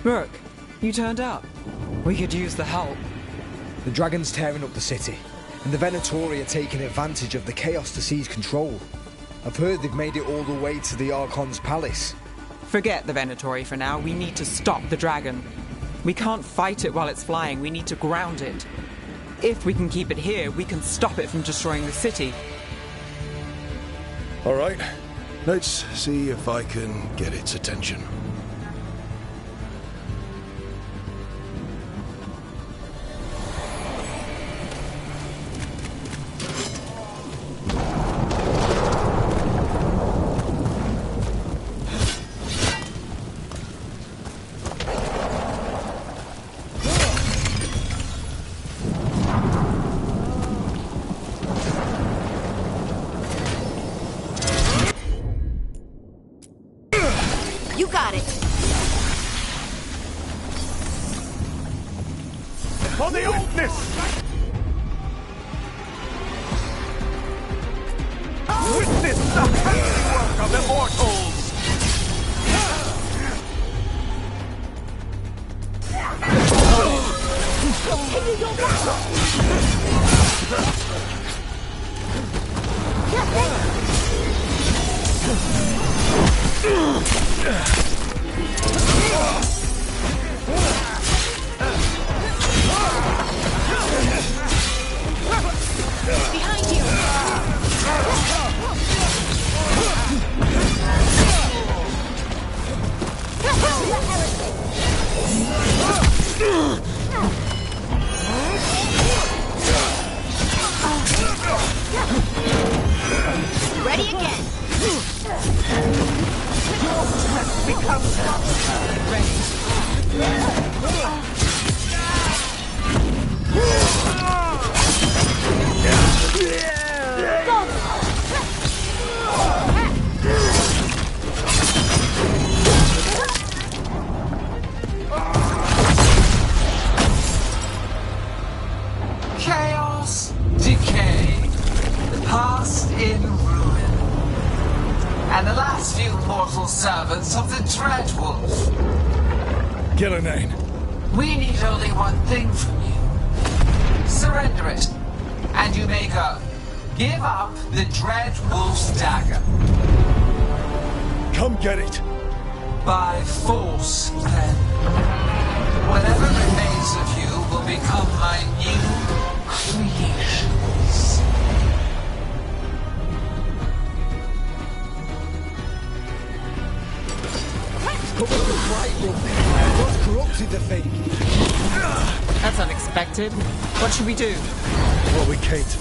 Look, you turned up. We could use the help. The dragon's tearing up the city, and the Venatori are taking advantage of the chaos to seize control. I've heard they've made it all the way to the Archon's palace. Forget the Venatori for now. We need to stop the dragon. We can't fight it while it's flying. We need to ground it. If we can keep it here, we can stop it from destroying the city. All right, let's see if I can get its attention. You got it. For the oldness! Witness the handiwork of immortals! Behind you. Ready again. Becomes Chaos, decay, the past in ruin, and the last few mortal servants of the Dreadwolf. Gillenane. We need only one thing from you. Surrender it, and you may go. Give up the Dreadwolf's dagger. Come get it. By force, then. Whatever remains of you will become my new creations. What's corrupted the thing? That's unexpected. What should we do? What we came to.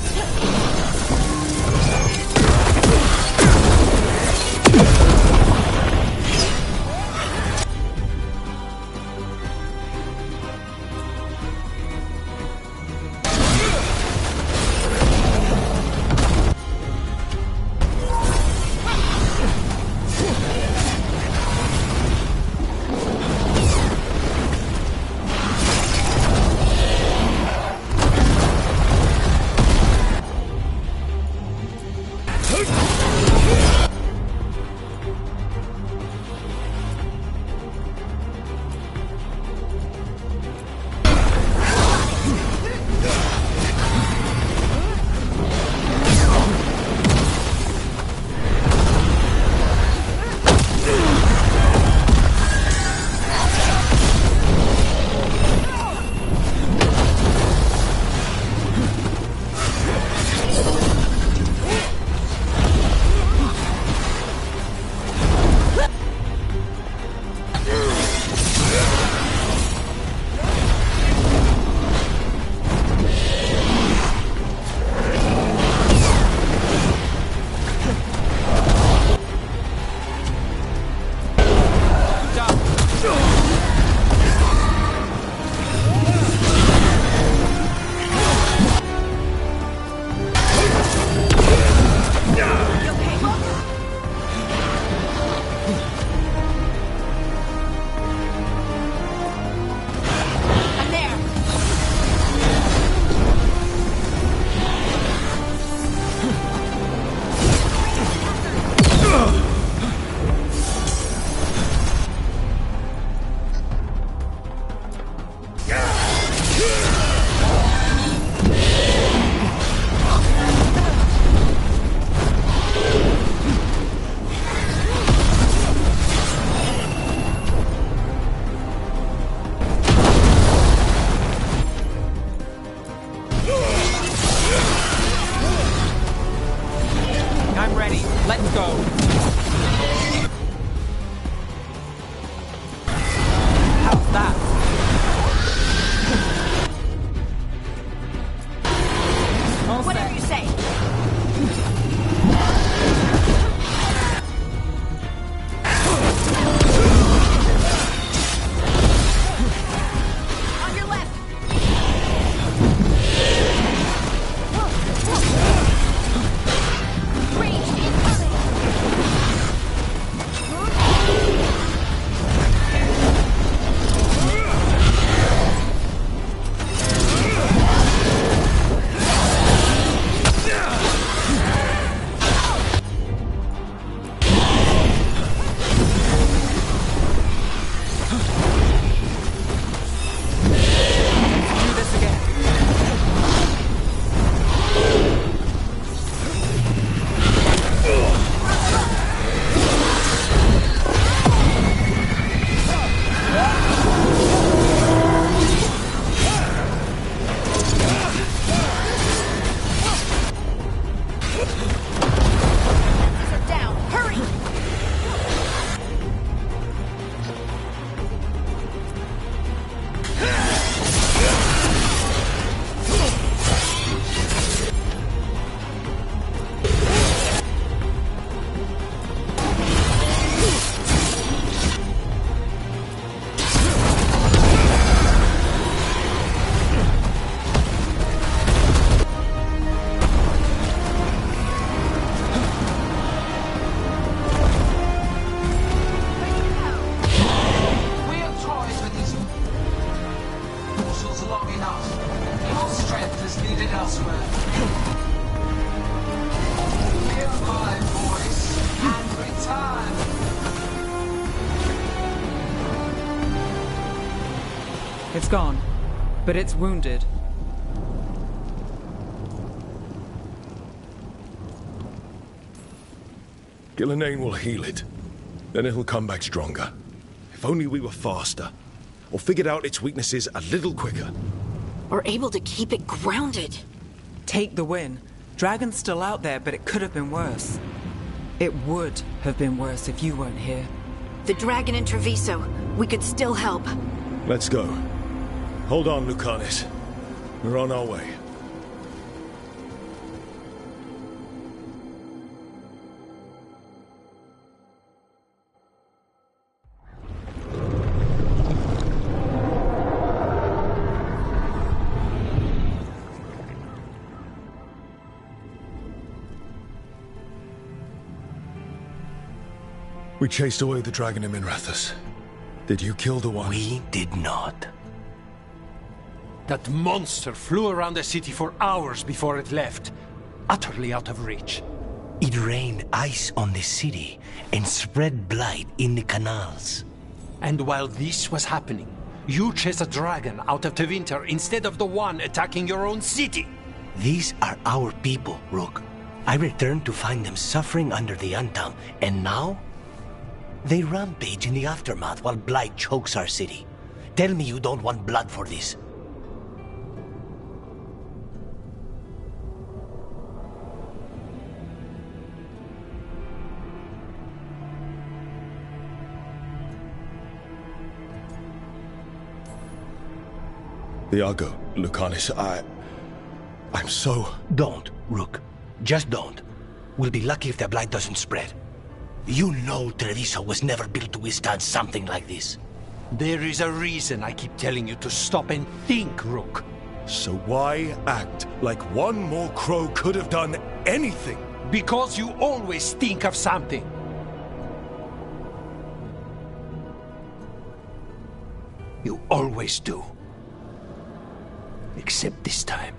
It's gone, but it's wounded. Gillenane will heal it. Then it'll come back stronger. If only we were faster. Or figured out its weaknesses a little quicker. Or able to keep it grounded. Take the win. Dragon's still out there, but it could have been worse. It would have been worse if you weren't here. The dragon in Treviso. We could still help. Let's go. Hold on, Lucanis. We're on our way. We chased away the dragon in Minrathous. Did you kill the one? We did not. That monster flew around the city for hours before it left, utterly out of reach. It rained ice on the city and spread blight in the canals. And while this was happening, you chased a dragon out of Tevinter instead of the one attacking your own city. These are our people, Rook. I returned to find them suffering under the Untown, and now? They rampage in the aftermath while blight chokes our city. Tell me you don't want blood for this. Iago, Lucanis, I'm so... Don't, Rook. Just don't. We'll be lucky if the blight doesn't spread. You know Treviso was never built to withstand something like this. There is a reason I keep telling you to stop and think, Rook. So why act like one more crow could have done anything? Because you always think of something. You always do. Except this time.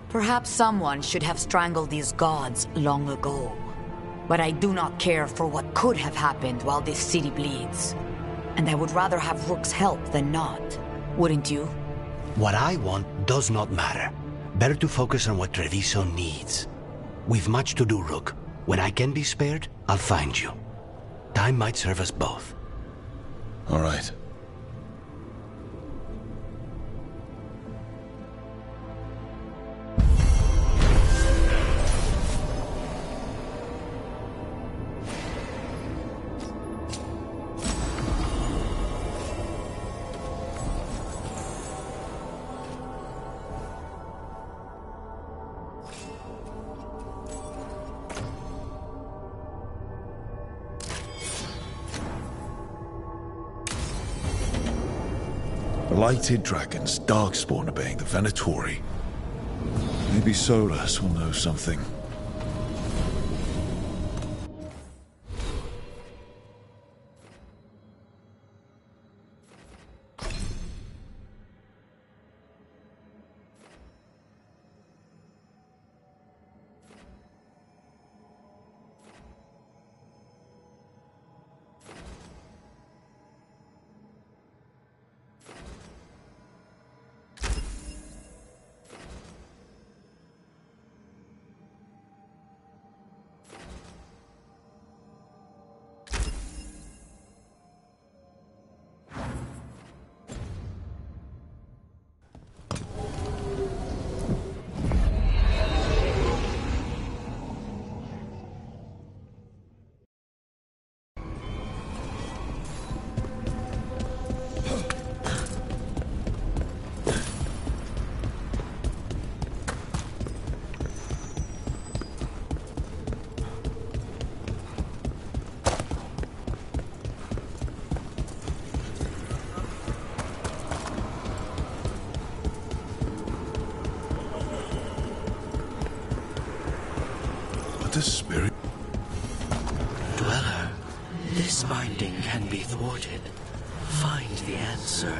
Perhaps someone should have strangled these gods long ago. But I do not care for what could have happened while this city bleeds. And I would rather have Rook's help than not. Wouldn't you? What I want does not matter. Better to focus on what Treviso needs. We've much to do, Rook. When I can be spared, I'll find you. Time might serve us both. All right. Blighted dragons, darkspawn obeying the Venatori. Maybe Solas will know something. The spirit. Dweller, this binding can be thwarted. Find the answer.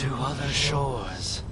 to other shores.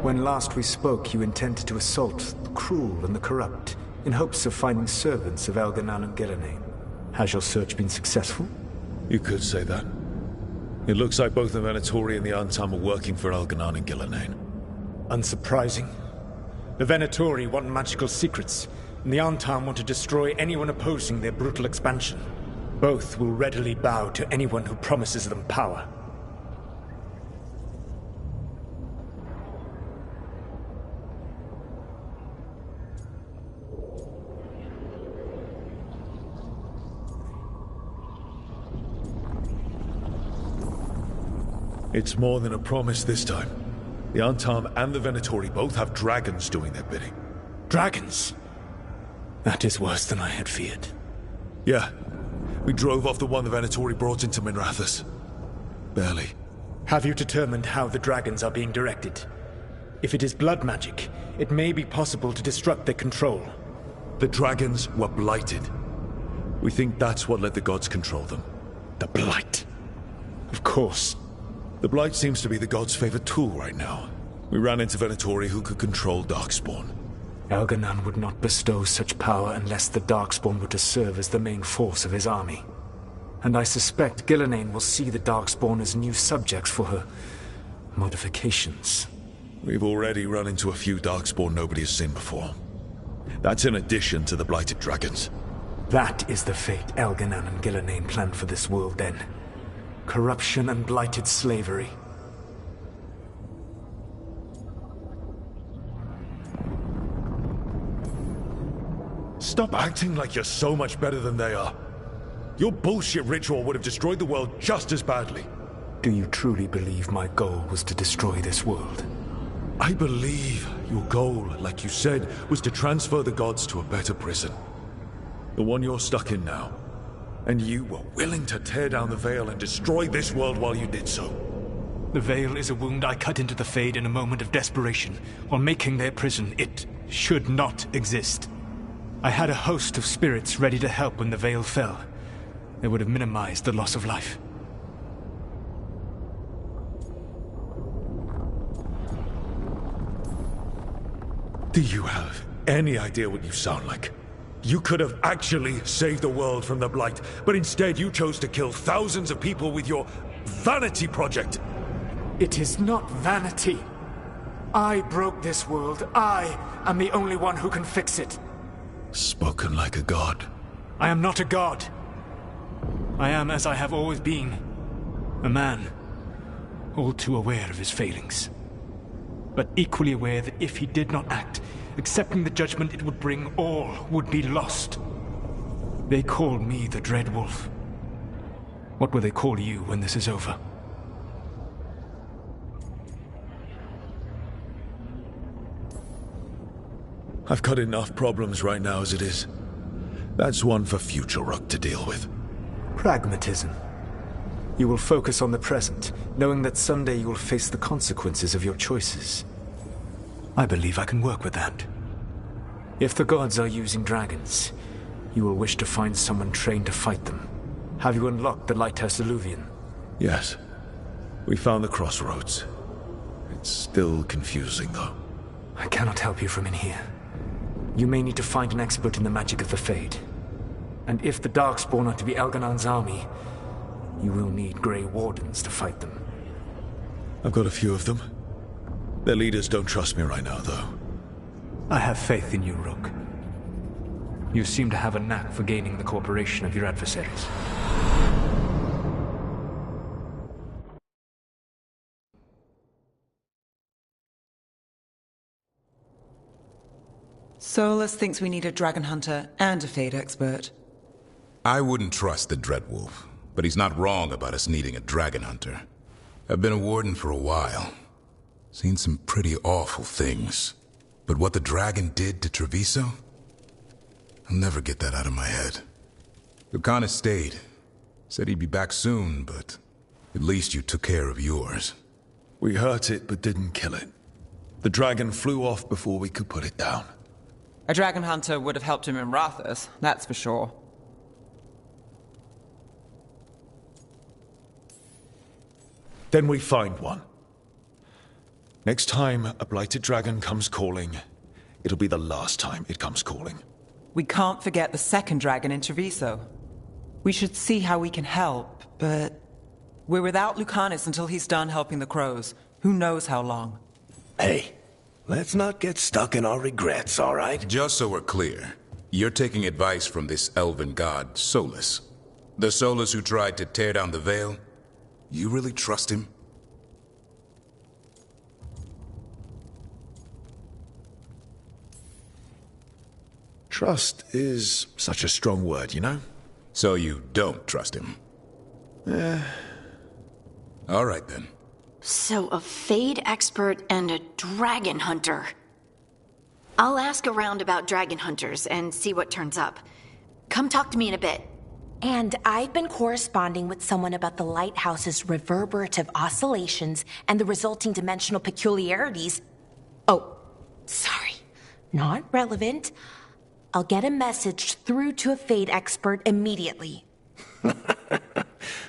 When last we spoke, you intended to assault the cruel and the corrupt, in hopes of finding servants of Elganan and Gillenane. Has your search been successful? You could say that. It looks like both the Venatori and the Antam are working for Elganan and Gillenane. Unsurprising. The Venatori want magical secrets, and the Antam want to destroy anyone opposing their brutal expansion. Both will readily bow to anyone who promises them power. It's more than a promise this time. The Antam and the Venatori both have dragons doing their bidding. Dragons? That is worse than I had feared. Yeah. We drove off the one the Venatori brought into Minrathous. Barely. Have you determined how the dragons are being directed? If it is blood magic, it may be possible to disrupt their control. The dragons were blighted. We think that's what let the gods control them. The Blight. Of course. The Blight seems to be the god's favorite tool right now. We ran into Venatori who could control Darkspawn. Elganan would not bestow such power unless the Darkspawn were to serve as the main force of his army. And I suspect Gillenane will see the Darkspawn as new subjects for her modifications. We've already run into a few Darkspawn nobody has seen before. That's in addition to the blighted dragons. That is the fate Elganan and Gillenane planned for this world then. Corruption and blighted slavery. Stop acting like you're so much better than they are. Your bullshit ritual would have destroyed the world just as badly. Do you truly believe my goal was to destroy this world? I believe your goal, like you said, was to transfer the gods to a better prison. The one you're stuck in now. And you were willing to tear down the Veil and destroy this world while you did so. The Veil is a wound I cut into the Fade in a moment of desperation, while making their prison. It should not exist. I had a host of spirits ready to help when the Veil fell. They would have minimized the loss of life. Do you have any idea what you sound like? You could have actually saved the world from the Blight, but instead you chose to kill thousands of people with your vanity project. It is not vanity. I broke this world. I am the only one who can fix it. Spoken like a god. I am not a god. I am as I have always been. A man. All too aware of his failings. But equally aware that if he did not act, accepting the judgment it would bring, all would be lost. They call me the Dread Wolf. What will they call you when this is over? I've got enough problems right now as it is. That's one for future Rook to deal with. Pragmatism. You will focus on the present, knowing that someday you will face the consequences of your choices. I believe I can work with that. If the gods are using dragons, you will wish to find someone trained to fight them. Have you unlocked the Lighthouse Illuvian? Yes. We found the crossroads. It's still confusing, though. I cannot help you from in here. You may need to find an expert in the magic of the Fade. And if the Darkspawn are to be Elganon's army, you will need Grey Wardens to fight them. I've got a few of them. Their leaders don't trust me right now, though. I have faith in you, Rook. You seem to have a knack for gaining the cooperation of your adversaries. Solus thinks we need a dragon hunter and a Fade expert. I wouldn't trust the Dreadwolf, but he's not wrong about us needing a dragon hunter. I've been a warden for a while. Seen some pretty awful things. But what the dragon did to Treviso? I'll never get that out of my head. Lucanus stayed. Said he'd be back soon, but at least you took care of yours. We hurt it, but didn't kill it. The dragon flew off before we could put it down. A dragon hunter would have helped him in Rathus, that's for sure. Then we find one. Next time a blighted dragon comes calling, it'll be the last time it comes calling. We can't forget the second dragon in Treviso. We should see how we can help, but we're without Lucanus until he's done helping the crows. Who knows how long? Hey, let's not get stuck in our regrets, all right? Just so we're clear, you're taking advice from this elven god, Solus. The Solus who tried to tear down the Veil? You really trust him? Trust is such a strong word, you know? So you don't trust him? All right, then. So a Fade expert and a dragon hunter. I'll ask around about dragon hunters and see what turns up. Come talk to me in a bit. And I've been corresponding with someone about the lighthouse's reverberative oscillations and the resulting dimensional peculiarities. Oh, sorry. Not relevant. I'll get a message through to a Fade expert immediately.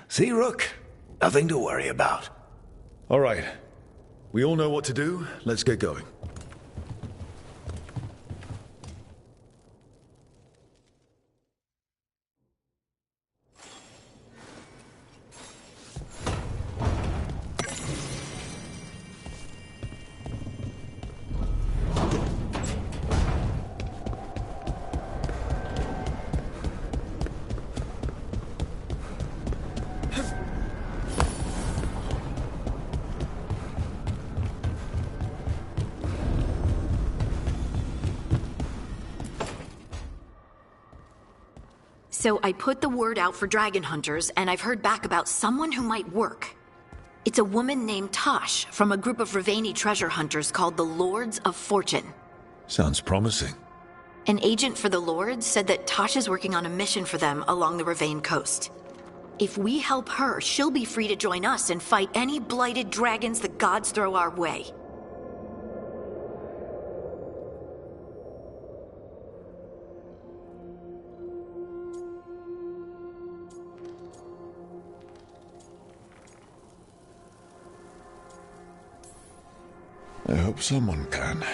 See, Rook? Nothing to worry about. All right. We all know what to do. Let's get going. So I put the word out for dragon hunters, and I've heard back about someone who might work. It's a woman named Tosh from a group of Ravani treasure hunters called the Lords of Fortune. Sounds promising. An agent for the Lords said that Tosh is working on a mission for them along the Ravane coast. If we help her, she'll be free to join us and fight any blighted dragons the gods throw our way. I hope someone can.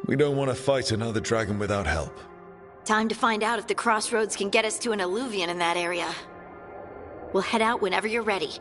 We don't want to fight another dragon without help. Time to find out if the crossroads can get us to an Illuvian in that area. We'll head out whenever you're ready.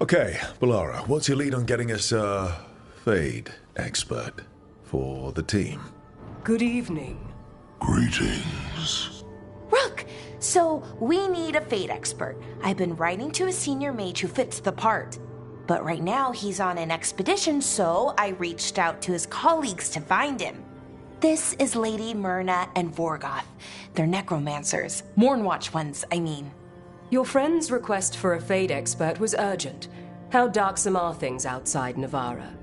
Okay, Balara, what's your lead on getting us a Fade expert for the team? Good evening. Greetings. Rook! So, we need a Fate expert. I've been writing to a senior mage who fits the part. But right now, he's on an expedition, so I reached out to his colleagues to find him. This is Lady Myrna and Vorgoth. They're necromancers. Mournwatch ones, I mean. Your friend's request for a Fade expert was urgent. How darksome are things outside Navarra?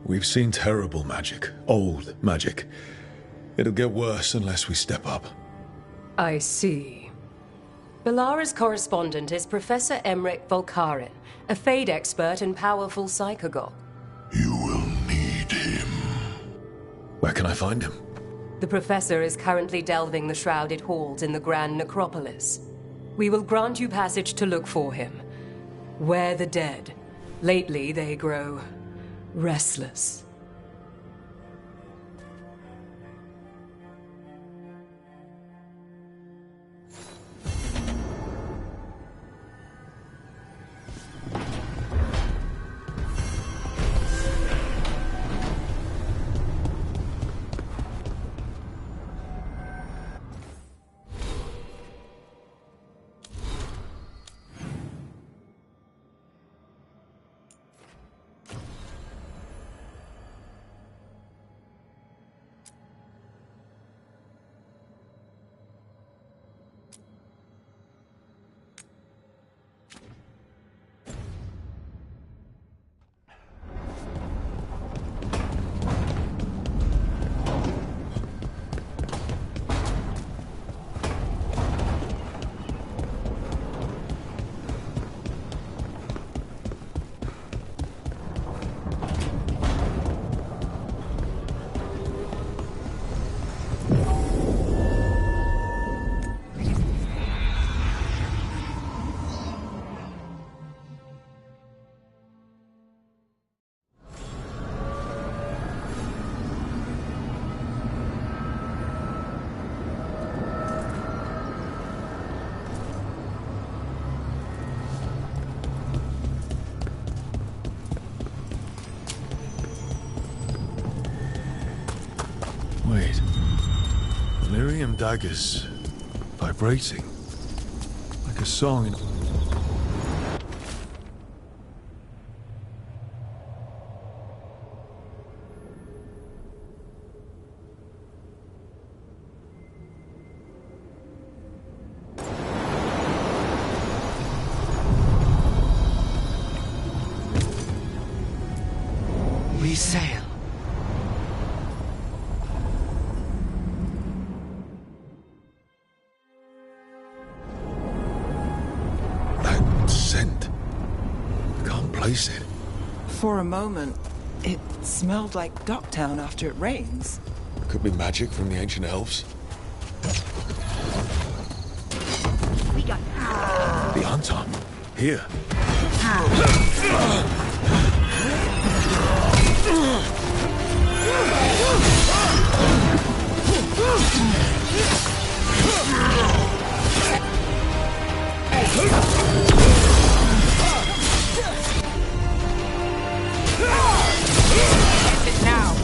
We've seen terrible magic. Old magic. It'll get worse unless we step up. I see. Balara's correspondent is Professor Emmerich Volkarin, a Fade expert and powerful psychogog. You will need him. Where can I find him? The Professor is currently delving the shrouded halls in the Grand Necropolis. We will grant you passage to look for him. Where the dead. Lately they grow restless. Wait. Lyrium daggers vibrating. Like a song in... We sail. That scent. Can't place it. For a moment, it smelled like Docktown after it rains. Could be magic from the ancient elves. We got The Anton. Here. It now.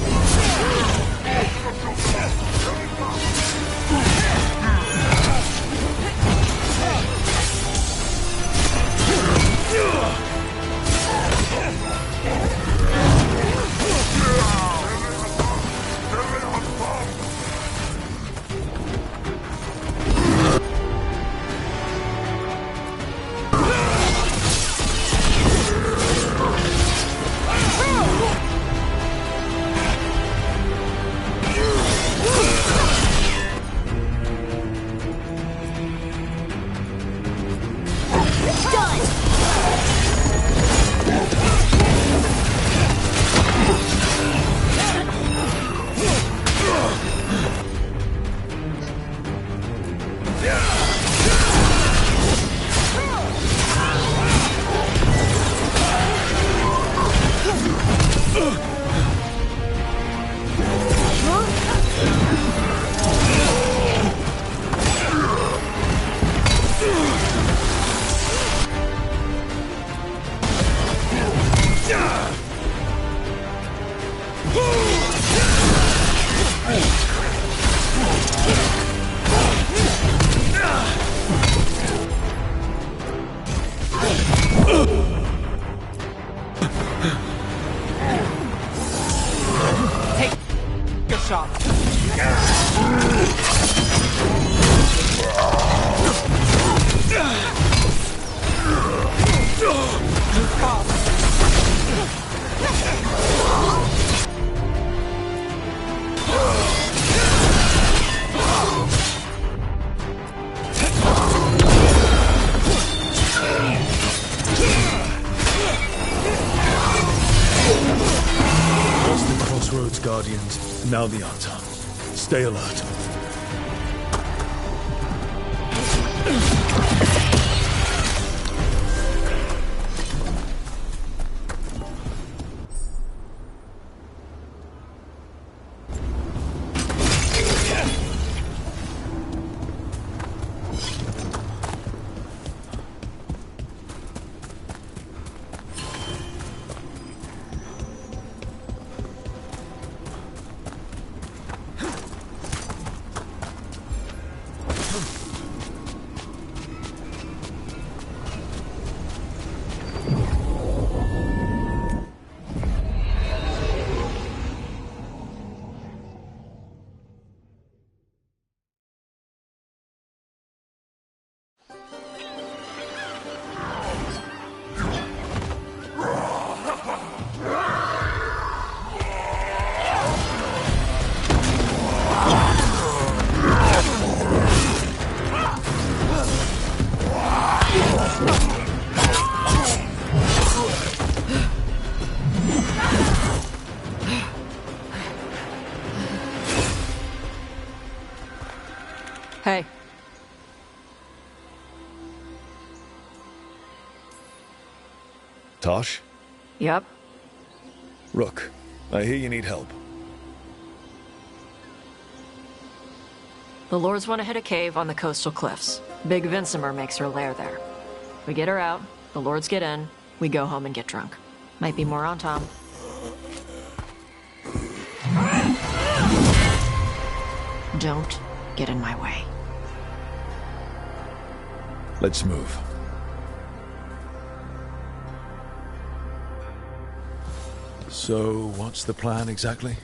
Now the Arton. Stay alert. Hey. Tosh? Yep. Rook, I hear you need help. The Lords want to hit a cave on the coastal cliffs. Big Vinsimer makes her lair there. We get her out, the Lords get in, we go home and get drunk. Might be more on Tom. Don't get in my way. Let's move. So, what's the plan exactly?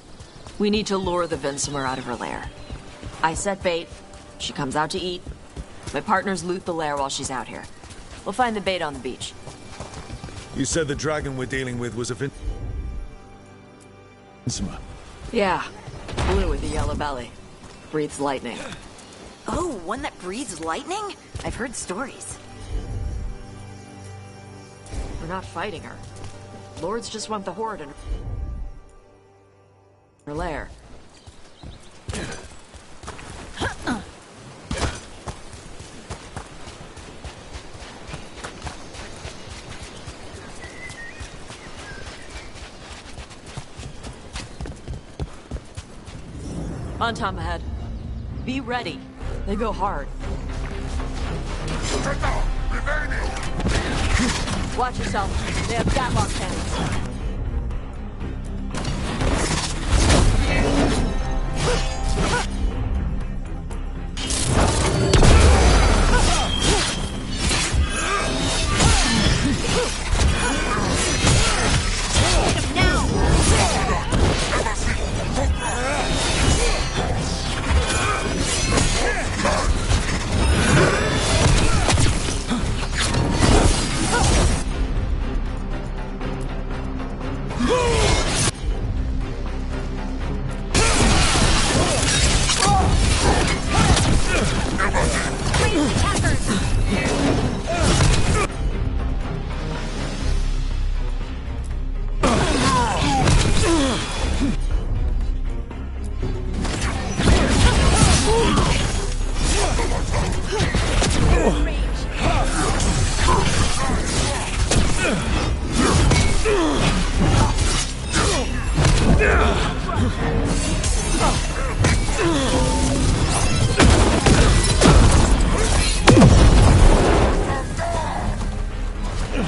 We need to lure the Vinsimer out of her lair. I set bait, she comes out to eat. My partners loot the lair while she's out here. We'll find the bait on the beach. You said the dragon we're dealing with was a Vinsimer. Yeah, blue with a yellow belly. Breathes lightning. Oh, one that breathes lightning? I've heard stories. We're not fighting her. Lords just want the Horde in her lair. On Tom ahead. Be ready. They go hard. Watch yourself. They have gatlock cannons.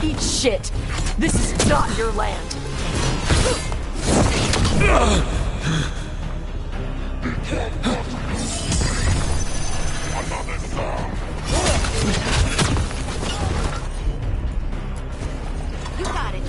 Eat shit. This is not your land. You got it.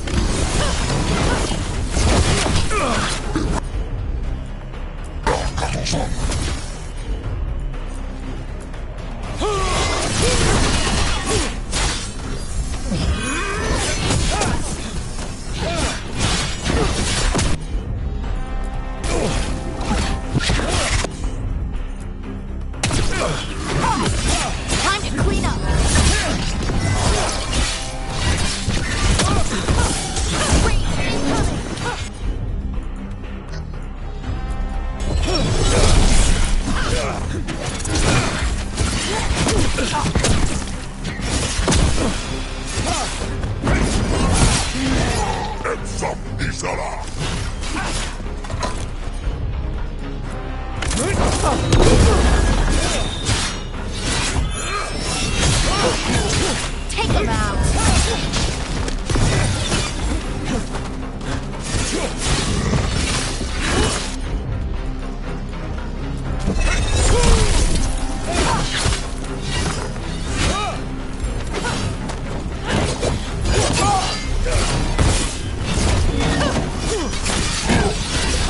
Take him out!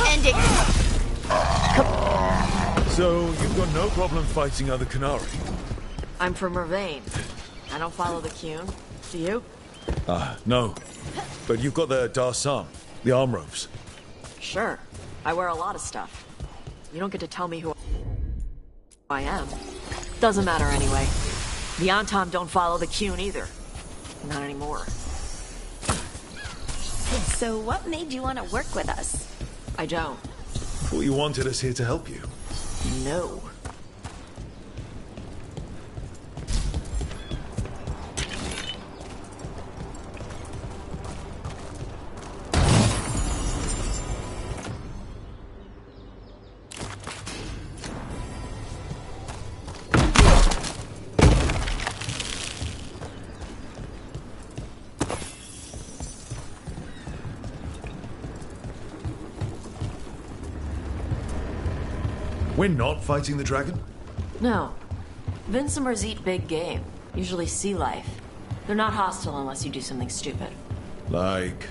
End it! So, you've got no problem fighting other Qunari? I'm from Mervain. I don't follow the Qun. Do you? No. But you've got the Darsam, the arm ropes. Sure. I wear a lot of stuff. You don't get to tell me who I am. Doesn't matter anyway. The Antam don't follow the Qun either. Not anymore. So what made you want to work with us? I don't. Thought you wanted us here to help you. No. We're not fighting the dragon? No. Vincimers eat big game, usually sea life. They're not hostile unless you do something stupid. Like,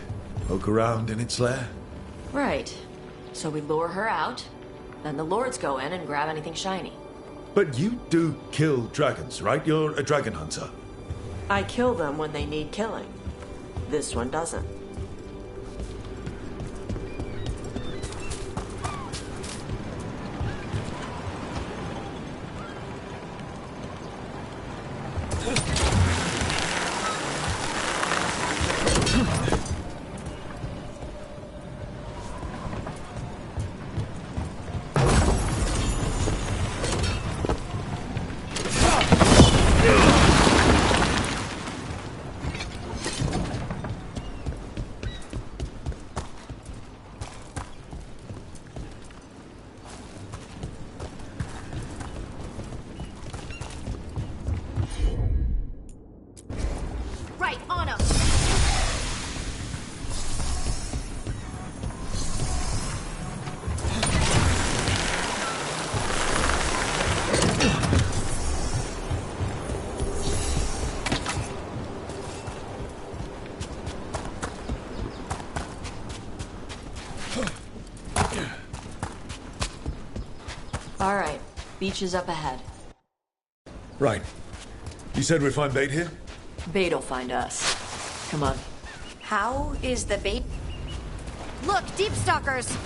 poke around in its lair? Right. So we lure her out, then the lords go in and grab anything shiny. But you do kill dragons, right? You're a dragon hunter. I kill them when they need killing. This one doesn't. Right, on him! All right. Beach is up ahead. Right. You said we'd find bait here? Bait'll find us. Come on. How is the bait? Look, deep stalkers!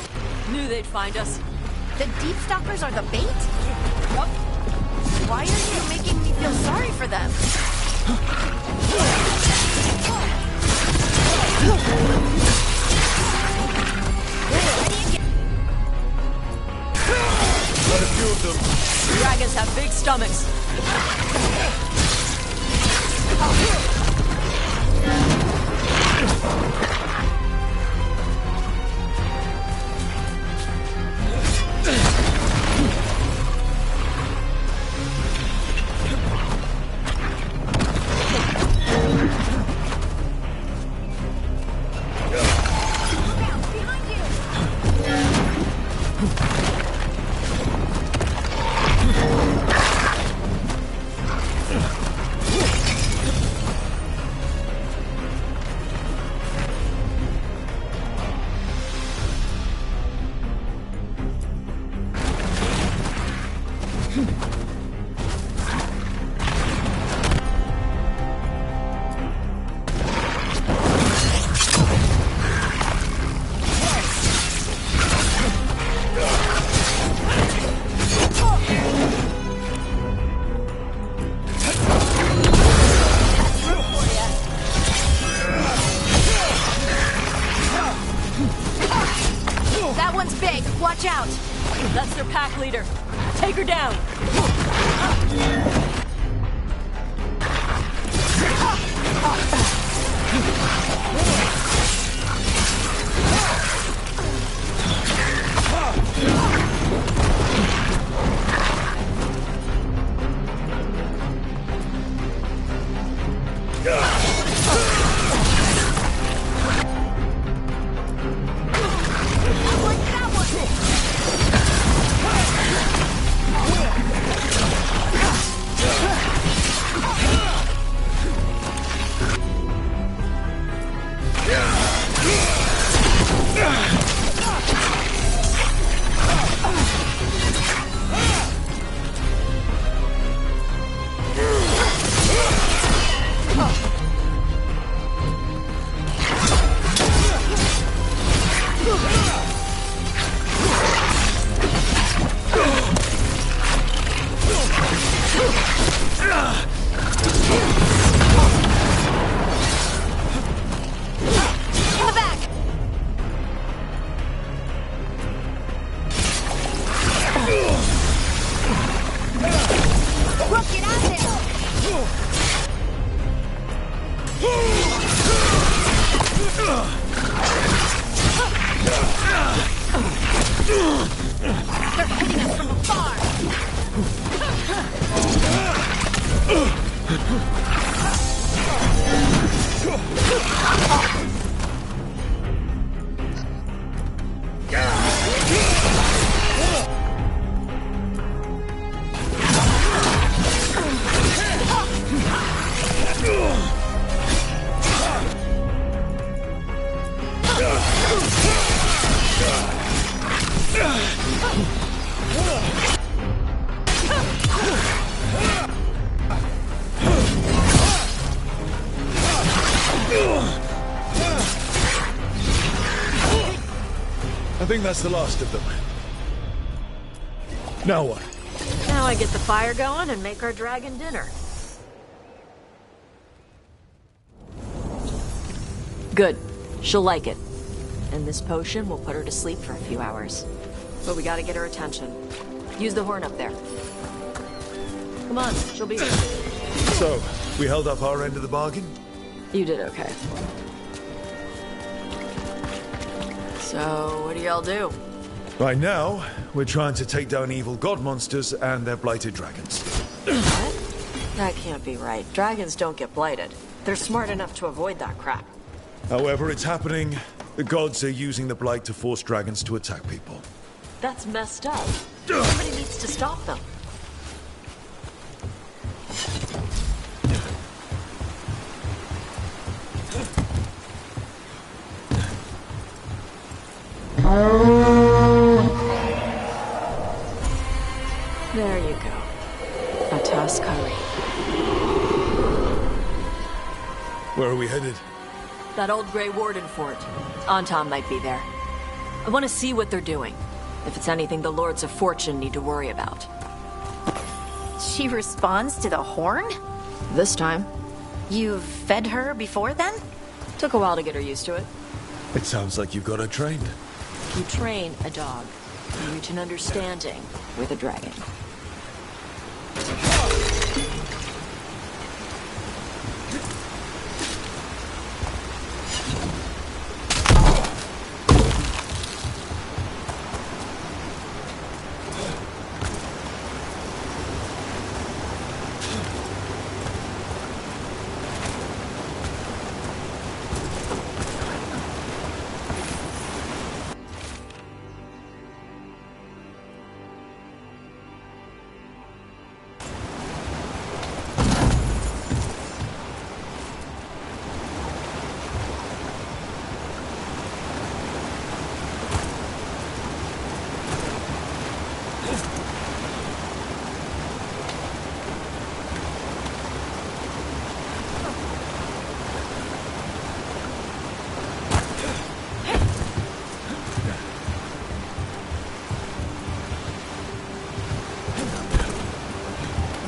Knew they'd find us. The deep stalkers are the bait? Why are you making me feel sorry for them? Got a few of them. Dragons have big stomachs. I think that's the last of them. Now what? Now I get the fire going and make our dragon dinner. Good. She'll like it. And this potion will put her to sleep for a few hours. But we gotta get her attention. Use the horn up there. Come on, she'll be here. So, we held up our end of the bargain? You did okay. So, what do y'all do? Right now, we're trying to take down evil god monsters and their blighted dragons. What? That can't be right. Dragons don't get blighted. They're smart enough to avoid that crap. However, it's happening. The gods are using the blight to force dragons to attack people. That's messed up. Somebody needs to stop them. There you go. A task curry. Where are we headed? That old Grey Warden fort. Anton might be there. I want to see what they're doing. If it's anything the Lords of Fortune need to worry about. She responds to the horn? This time. You've fed her before then? Took a while to get her used to it. It sounds like you've got her trained. If you train a dog, you reach an understanding with a dragon.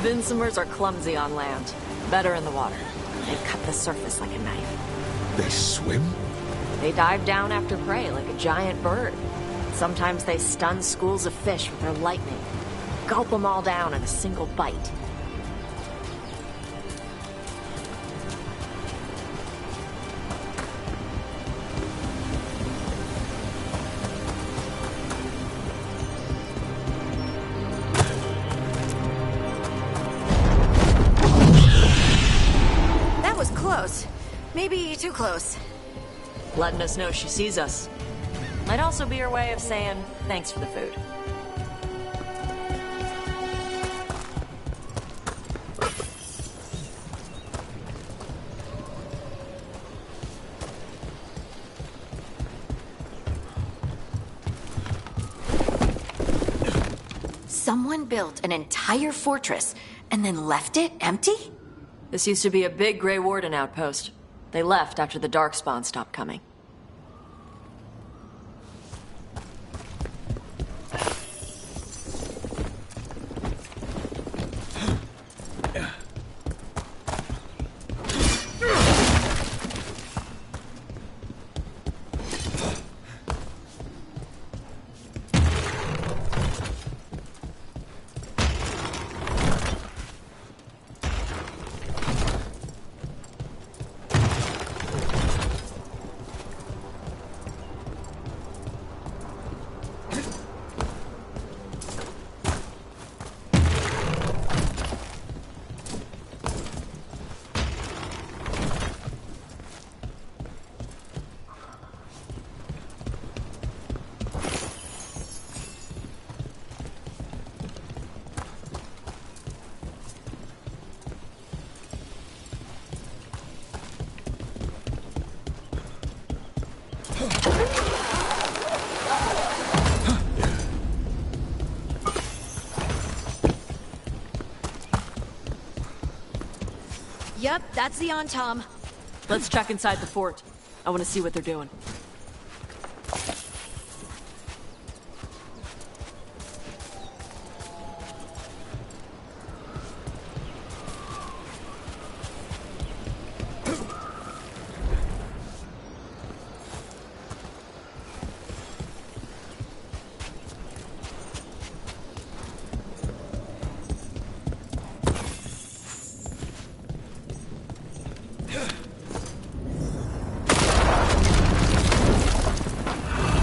Vinsomers are clumsy on land, better in the water. They cut the surface like a knife. They swim? They dive down after prey like a giant bird. Sometimes they stun schools of fish with their lightning. Gulp them all down in a single bite. Maybe too close. Letting us know she sees us. Might also be her way of saying thanks for the food. Someone built an entire fortress and then left it empty? This used to be a big Grey Warden outpost. They left after the Darkspawn stopped coming. Yep, that's the Antom. Let's check inside the fort. I want to see what they're doing.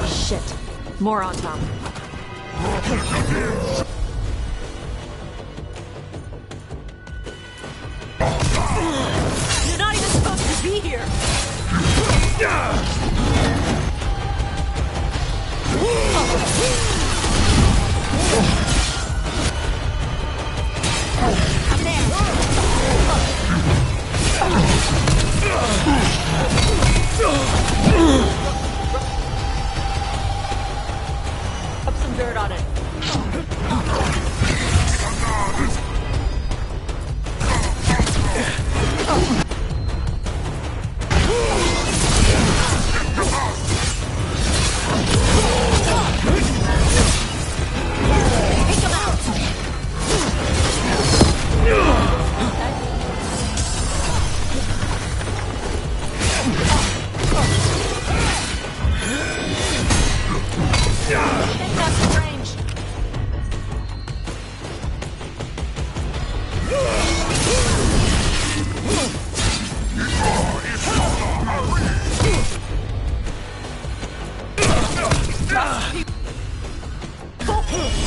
Shit. More on top. You're not even supposed to be here! Put some dirt on it.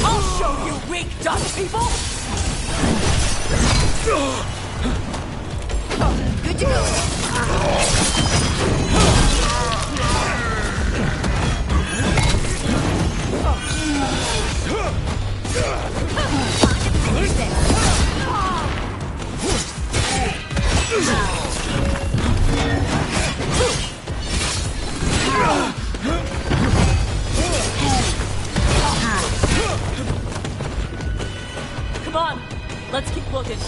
I'll show you weak dust people! Good to go. Come on, let's keep looking.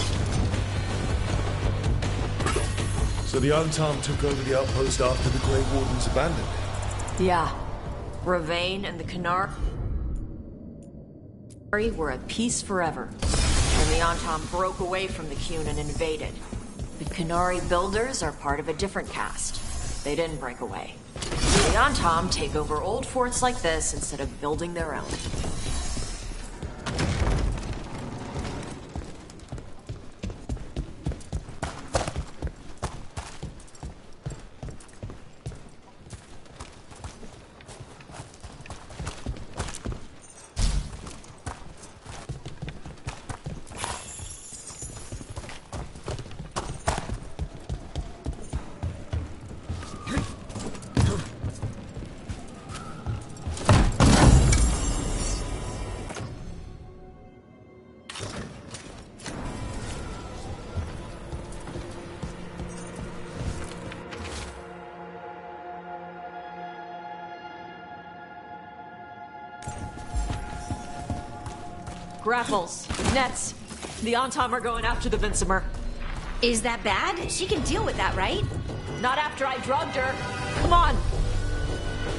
So the Untarmed took over the outpost after the Grey Wardens abandoned it? Yeah. Ravane and the Canary were at peace forever. And the Antom broke away from the Qun and invaded. The Canary builders are part of a different caste. They didn't break away. The Antom take over old forts like this instead of building their own. Grapples, nets. The Antom are going after the Vinsimer. Is that bad? She can deal with that, right? Not after I drugged her. Come on.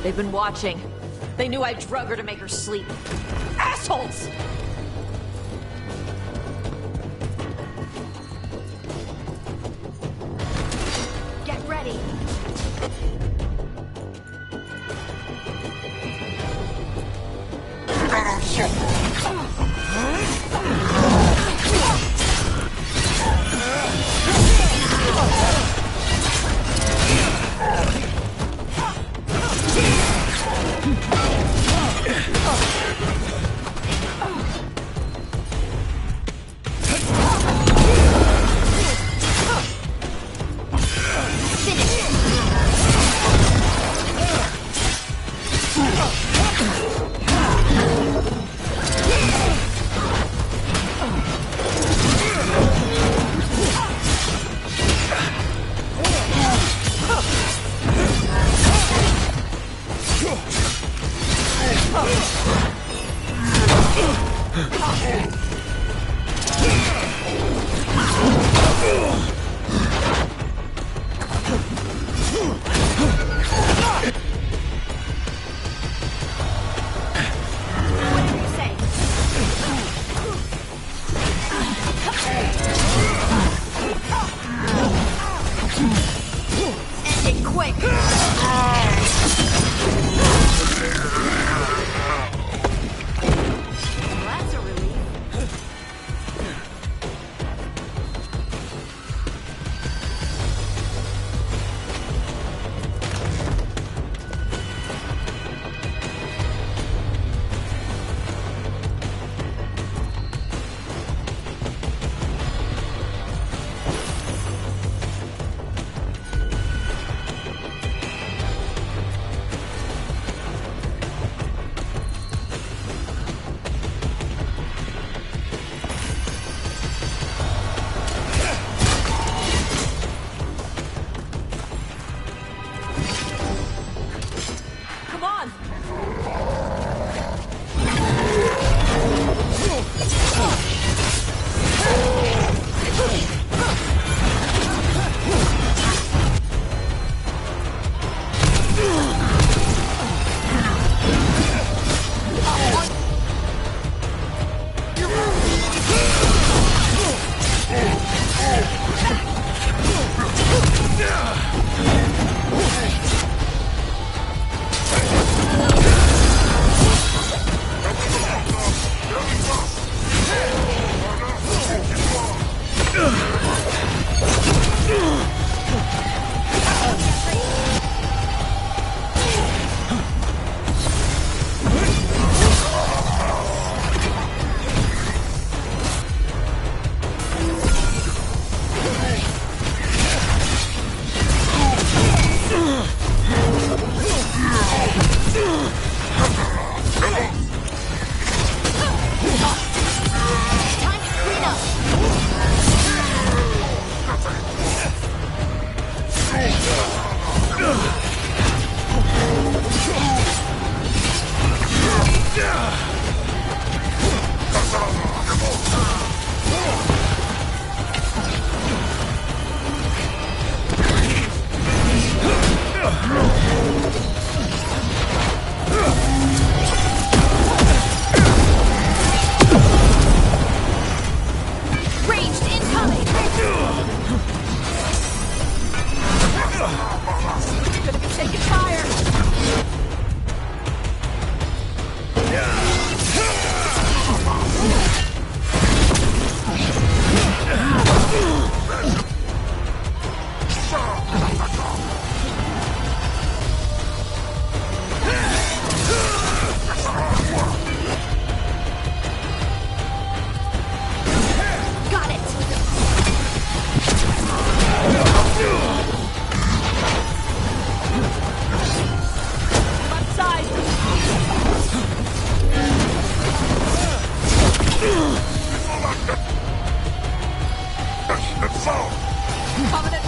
They've been watching. They knew I drug her to make her sleep. Assholes! Get ready. Gonna be taking fire! Got it! Left side! Covenant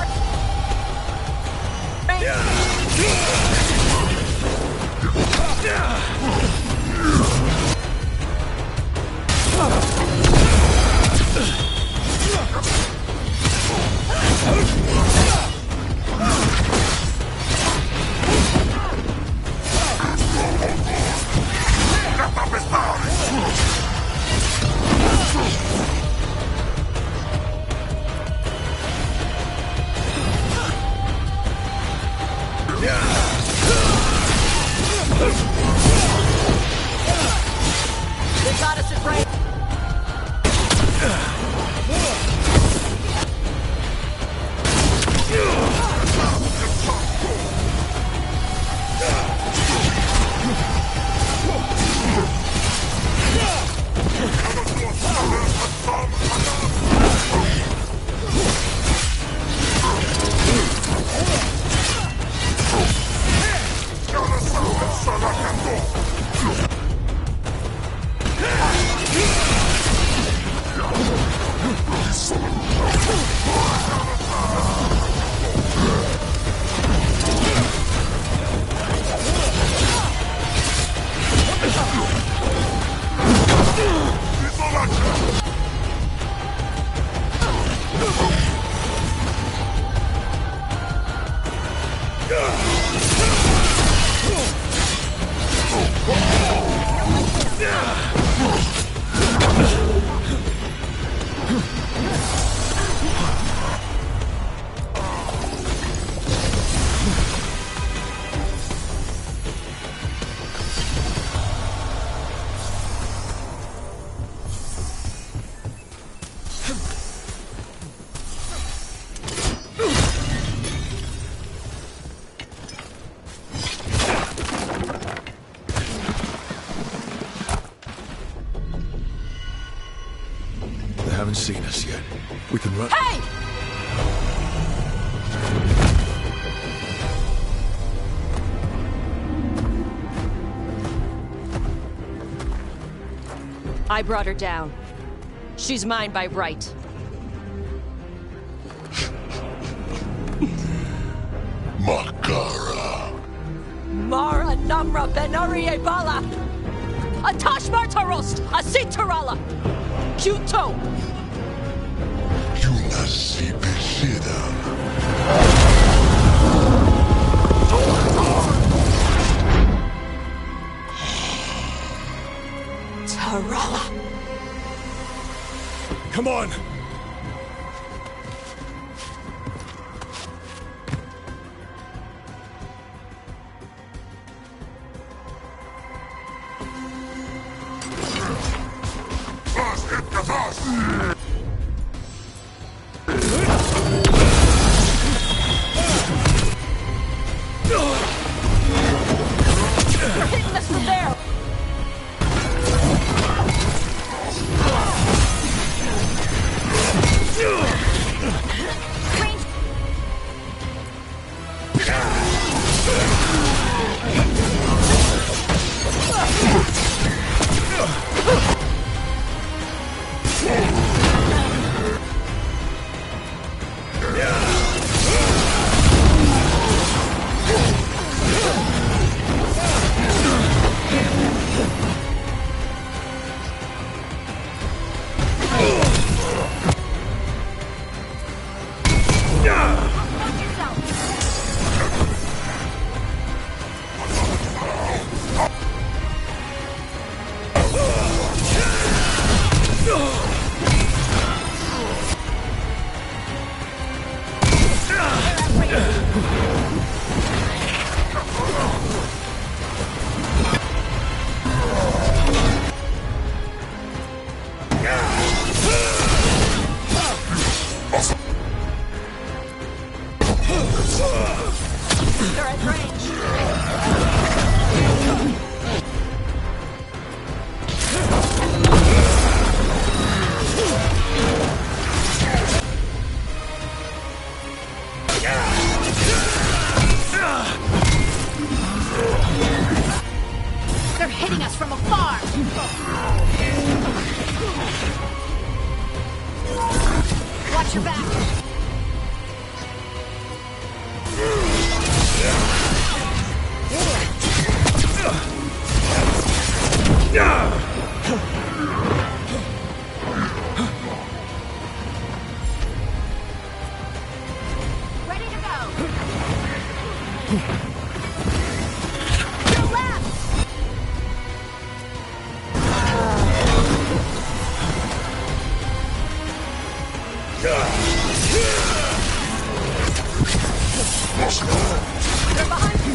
They got us at range. Haven't seen us yet. We can run. Hey! I brought her down. She's mine by right. Makara. Mara Namra Benarie Bala! Atash Martarost! Asitarala! Juto! Junasi Beshidam. Tarala! Come on! You're hitting us from there! They're at range. They're hitting us from afar! Watch your back! Ready to go! Your left! They're behind you!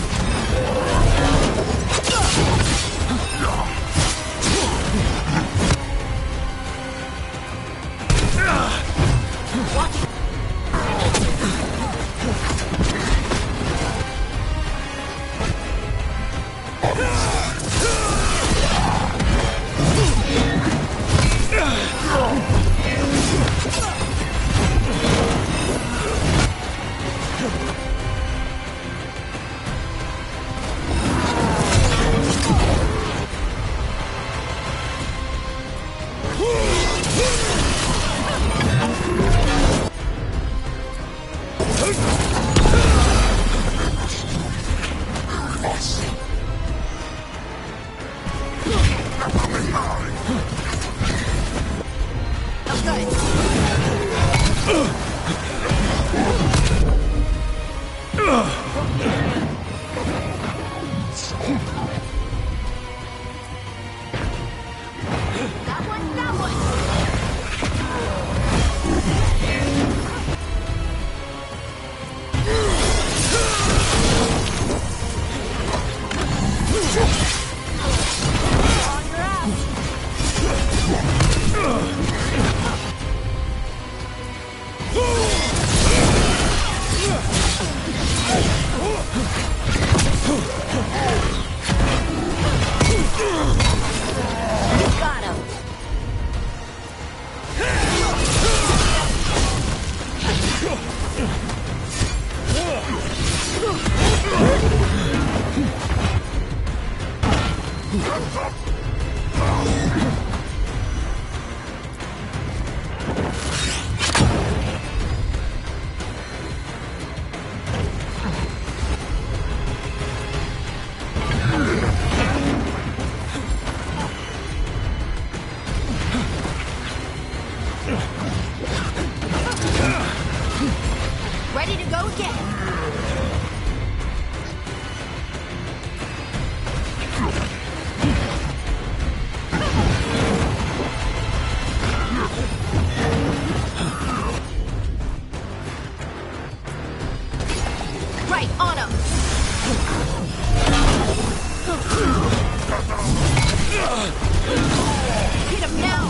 Ready to go again. Right, on him. Hit him now.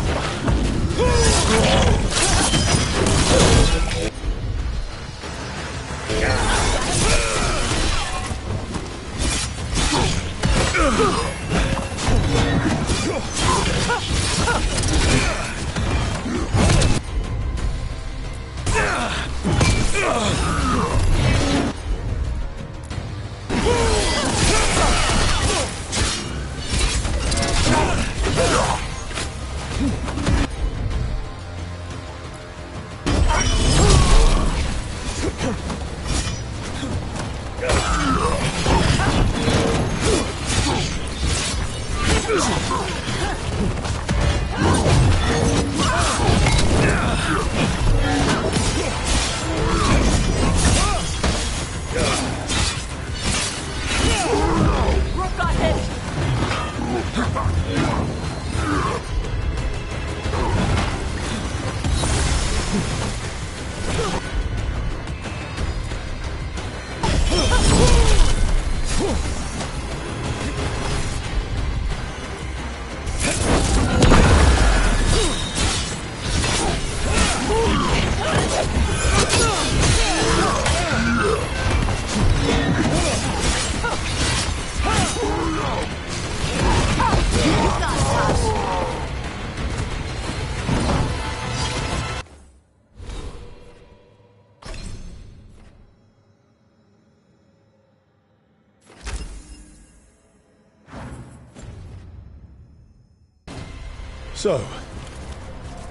So,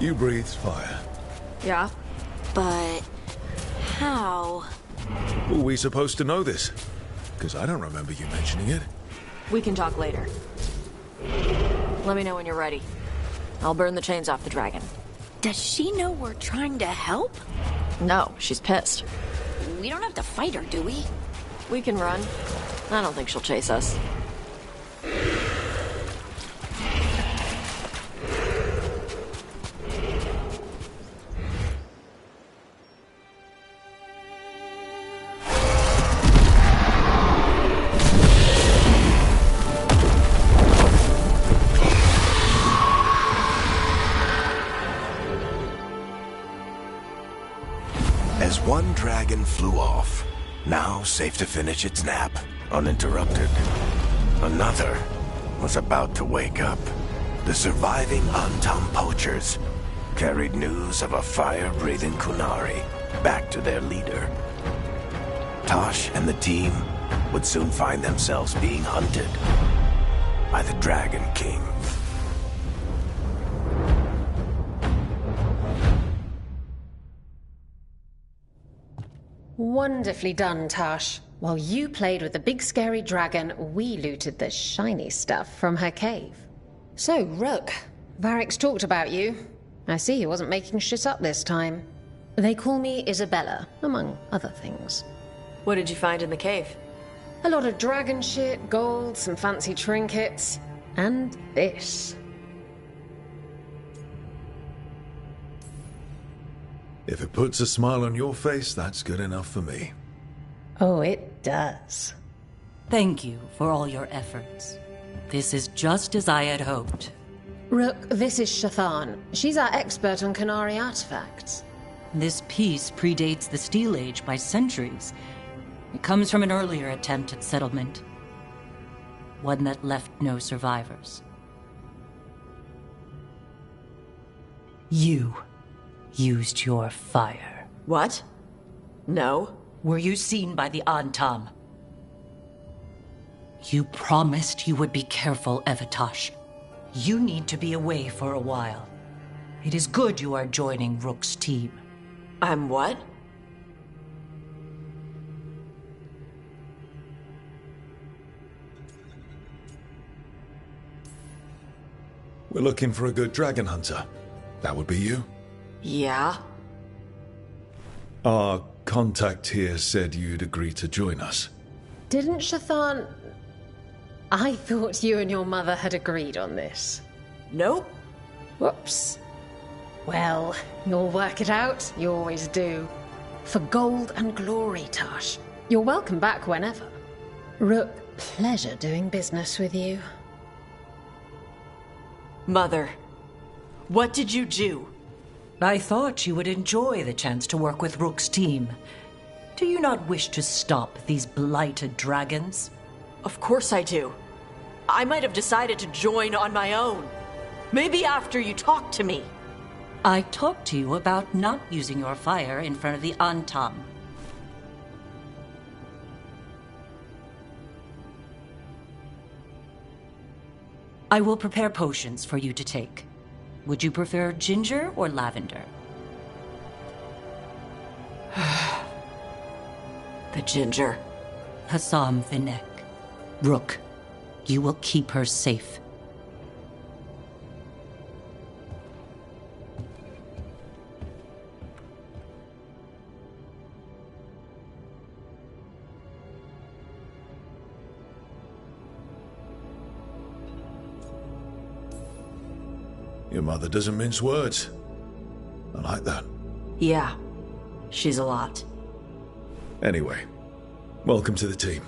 you breathe fire. Yeah? But how? Were we supposed to know this? Because I don't remember you mentioning it. We can talk later. Let me know when you're ready. I'll burn the chains off the dragon. Does she know we're trying to help? No, she's pissed. We don't have to fight her, do we? We can run. I don't think she'll chase us. As one dragon flew off, now safe to finish its nap, uninterrupted, another was about to wake up. The surviving Antam poachers carried news of a fire-breathing Kunari back to their leader. Tosh and the team would soon find themselves being hunted by the Dragon King. Wonderfully done, Tash. While you played with the big scary dragon, we looted the shiny stuff from her cave. So, Rook, Varric's talked about you. I see he wasn't making shit up this time. They call me Isabella, among other things. What did you find in the cave? A lot of dragon shit, gold, some fancy trinkets, and this. If it puts a smile on your face, that's good enough for me. Oh, it does. Thank you for all your efforts. This is just as I had hoped. Rook, this is Shathan. She's our expert on Kunari artifacts. This piece predates the Steel Age by centuries. It comes from an earlier attempt at settlement. One that left no survivors. You used your fire. What? No. Were you seen by the Antam? You promised you would be careful, Evatosh. You need to be away for a while. It is good you are joining Rook's team. I'm what? We're looking for a good dragon hunter. That would be you? Yeah? Our contact here said you'd agree to join us. Didn't Shathan... I thought you and your mother had agreed on this. Nope. Whoops. Well, you'll work it out. You always do. For gold and glory, Tash. You're welcome back whenever. Rook, pleasure doing business with you. Mother, what did you do? I thought you would enjoy the chance to work with Rook's team. Do you not wish to stop these blighted dragons? Of course I do. I might have decided to join on my own. Maybe after you talked to me. I talked to you about not using your fire in front of the Antam. I will prepare potions for you to take. Would you prefer ginger or lavender? The ginger. Hassam Vinek. Rook, you will keep her safe. Your mother doesn't mince words. I like that. Yeah, she's a lot. Anyway, welcome to the team.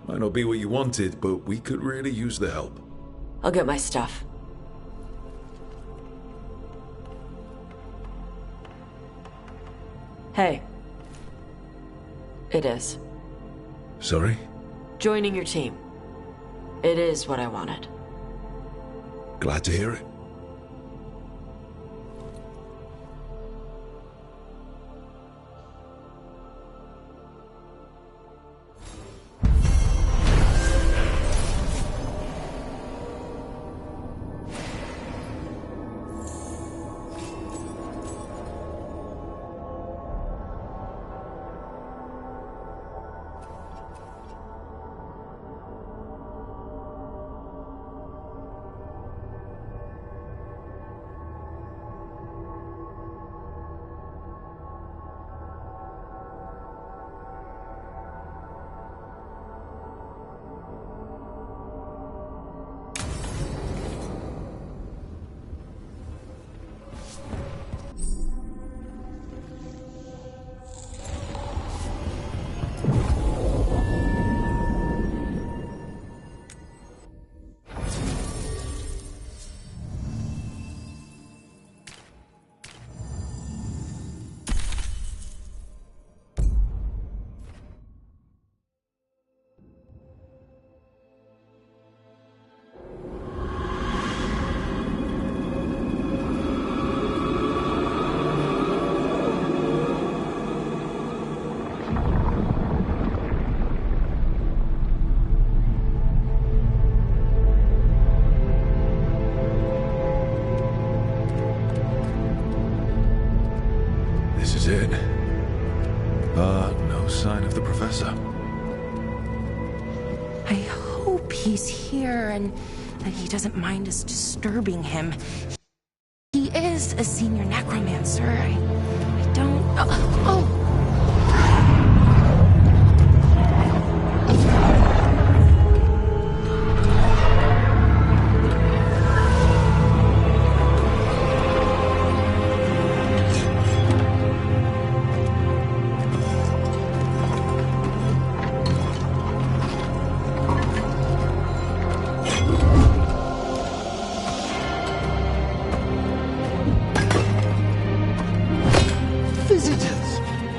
Might not be what you wanted, but we could really use the help. I'll get my stuff. Hey. It is. Sorry? Joining your team. It is what I wanted. Glad to hear it. Professor. I hope he's here and that he doesn't mind us disturbing him. He is a senior necromancer. I don't... Oh!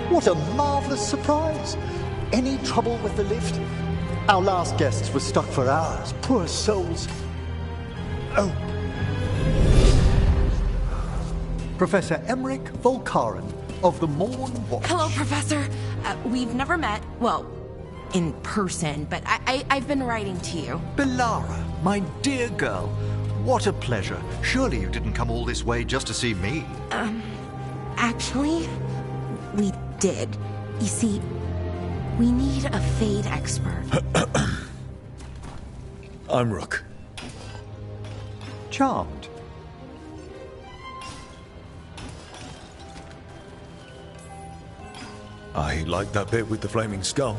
What a marvelous surprise! Any trouble with the lift? Our last guests were stuck for hours. Poor souls. Oh. Professor Emmerich Volkaren of the Morn Watch. Hello, Professor. We've never met. Well, in person, but I've been writing to you. Belara, my dear girl. What a pleasure. Surely you didn't come all this way just to see me. Actually, we did. You see, we need a Fade expert. I'm Rook. Charmed. I like that bit with the flaming skull.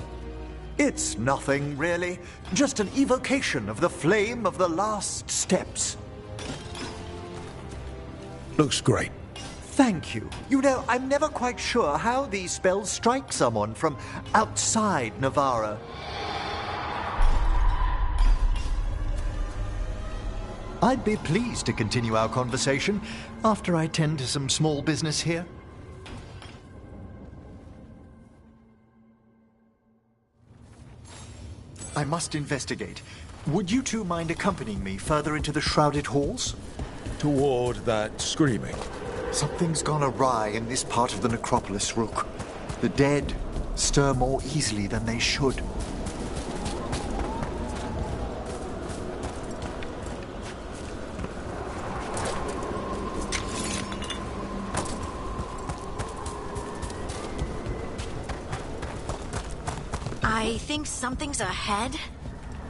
It's nothing, really. Just an evocation of the flame of the last steps. Looks great. Thank you. You know, I'm never quite sure how these spells strike someone from outside Navarra. I'd be pleased to continue our conversation after I tend to some small business here. I must investigate. Would you two mind accompanying me further into the shrouded halls? Toward that screaming. Something's gone awry in this part of the necropolis, Rook. The dead stir more easily than they should. I think something's ahead.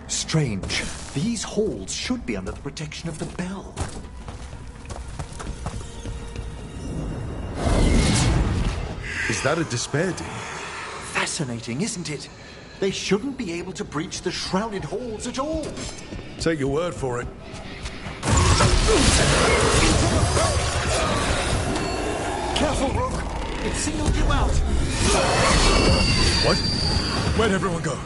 Strange. These halls should be under the protection of the bell. Is that a despair demon? Fascinating, isn't it? They shouldn't be able to breach the shrouded halls at all. Take your word for it. Careful, Rook. It singled you out. What? Where'd everyone go?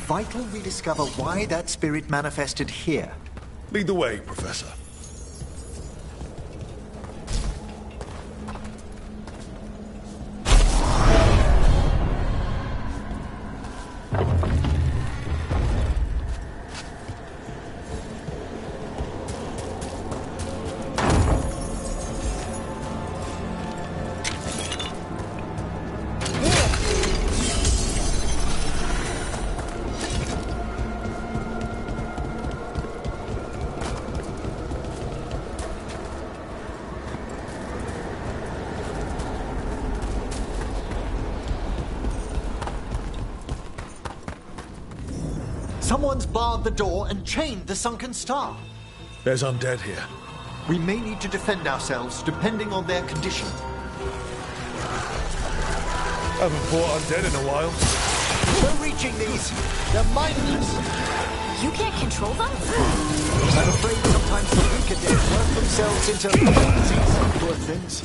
Vital we discover why that spirit manifested here. Lead the way, Professor. Someone's barred the door and chained the sunken star. There's undead here. We may need to defend ourselves, depending on their condition. Haven't fought undead in a while. We're reaching these. They're mindless. You can't control them? I'm afraid sometimes the weaker dead work themselves into frenzies, poor things.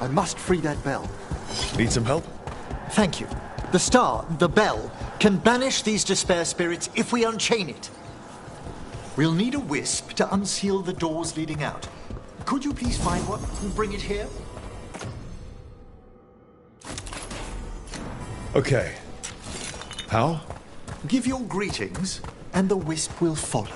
I must free that bell. Need some help? Thank you. The star, the bell, can banish these despair spirits if we unchain it. We'll need a wisp to unseal the doors leading out. Could you please find one and bring it here? Okay. How? Give your greetings, and the wisp will follow.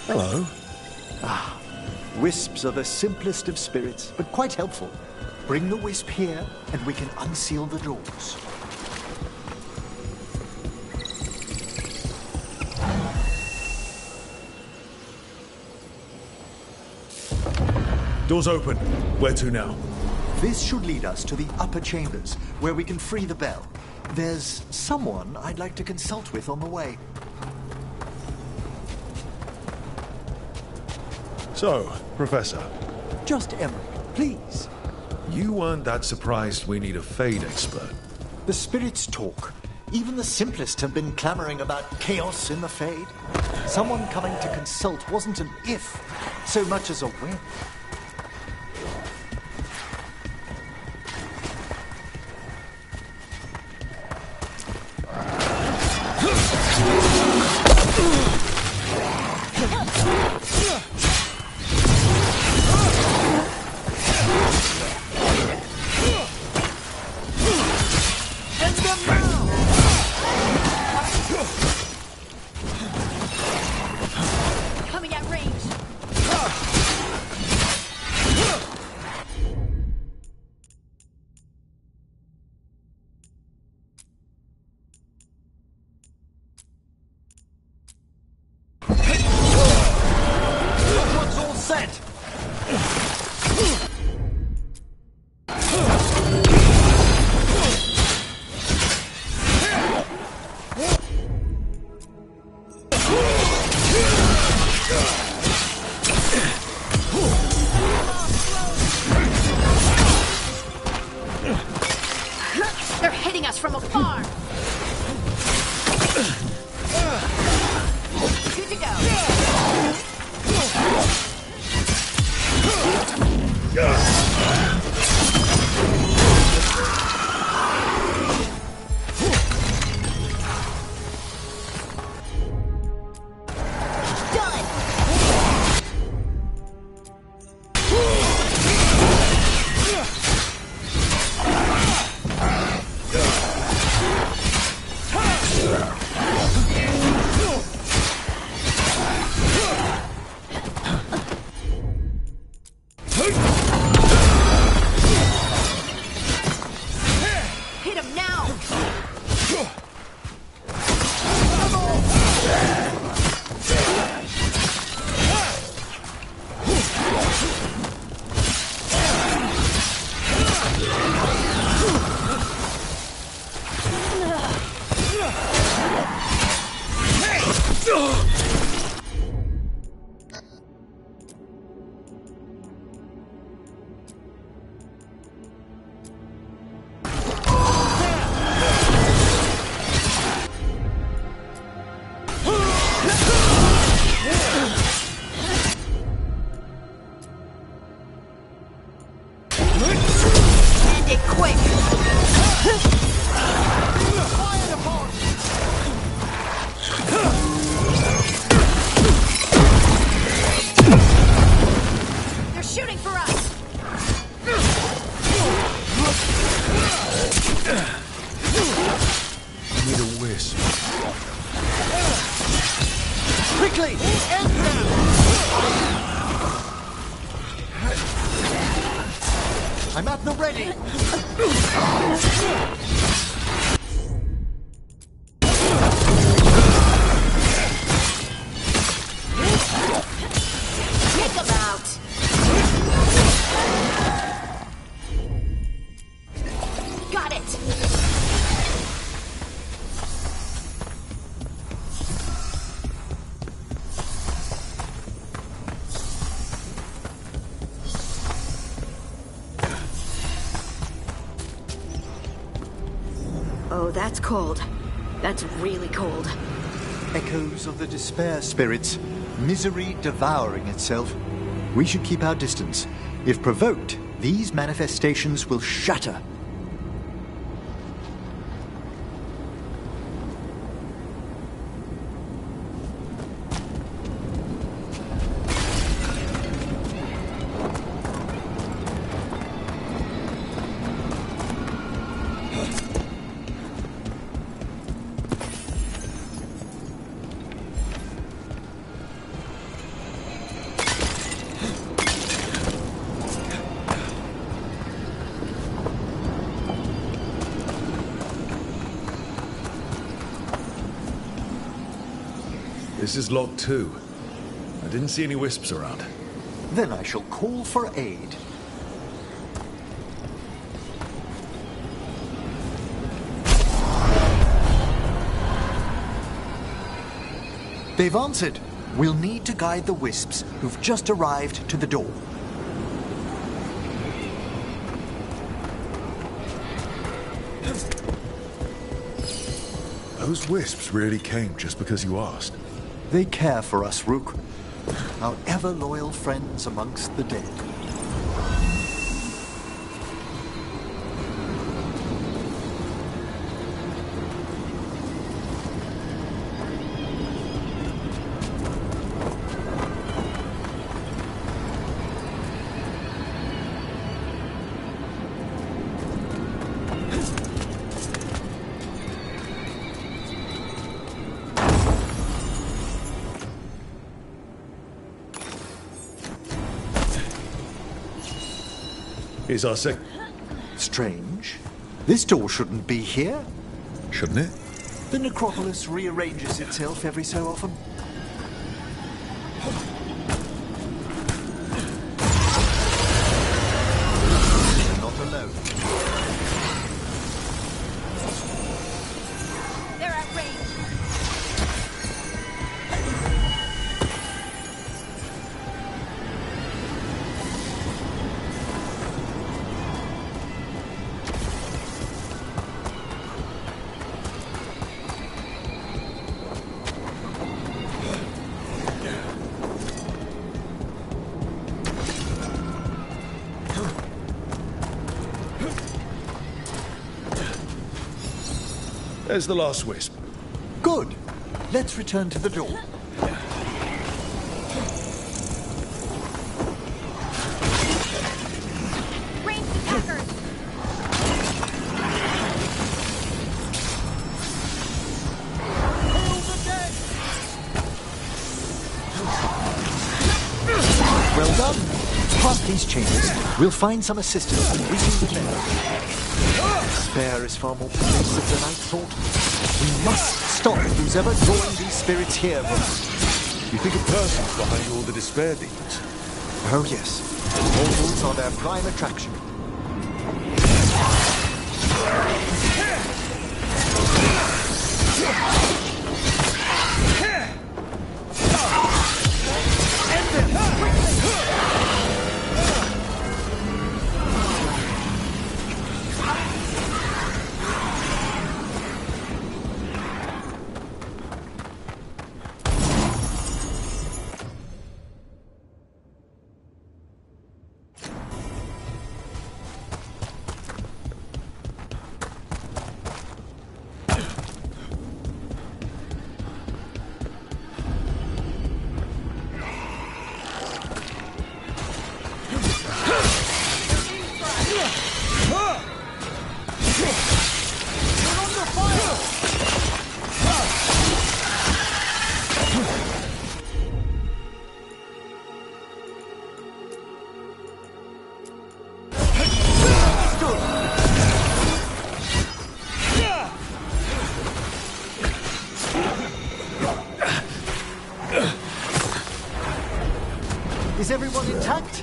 Hello. Wisps are the simplest of spirits, but quite helpful. Bring the wisp here, and we can unseal the doors. Doors open. Where to now? This should lead us to the upper chambers, where we can free the bell. There's someone I'd like to consult with on the way. So, Professor. Just Emmerich, please. You weren't that surprised we need a Fade expert. The spirits talk. Even the simplest have been clamoring about chaos in the Fade. Someone coming to consult wasn't an if, so much as a when. Coming at range. Find it quick! They're shooting for us! I need a wisp. Quickly! End them! I'm at the ready! Take them out! Got it! Oh, that's cold. That's really cold. Echoes of the despair spirits, misery devouring itself. We should keep our distance. If provoked, these manifestations will shatter. This is locked too. I didn't see any wisps around. Then I shall call for aid. They've answered. We'll need to guide the wisps who've just arrived to the door. Those wisps really came just because you asked. They care for us, Rook. Our ever-loyal friends amongst the dead. Here's our Strange. This door shouldn't be here. Shouldn't it? The necropolis rearranges itself every so often. You're not alone. They're at range! There's the last wisp. Good. Let's return to the door. Ranged attackers! Well done. Past these chambers, we'll find some assistance in reaching the dead. Despair is far more pervasive than I thought. We must stop who's ever drawing these spirits here. You think a person's behind all the despair demons? Oh yes. Mortals are their prime attraction. Contact!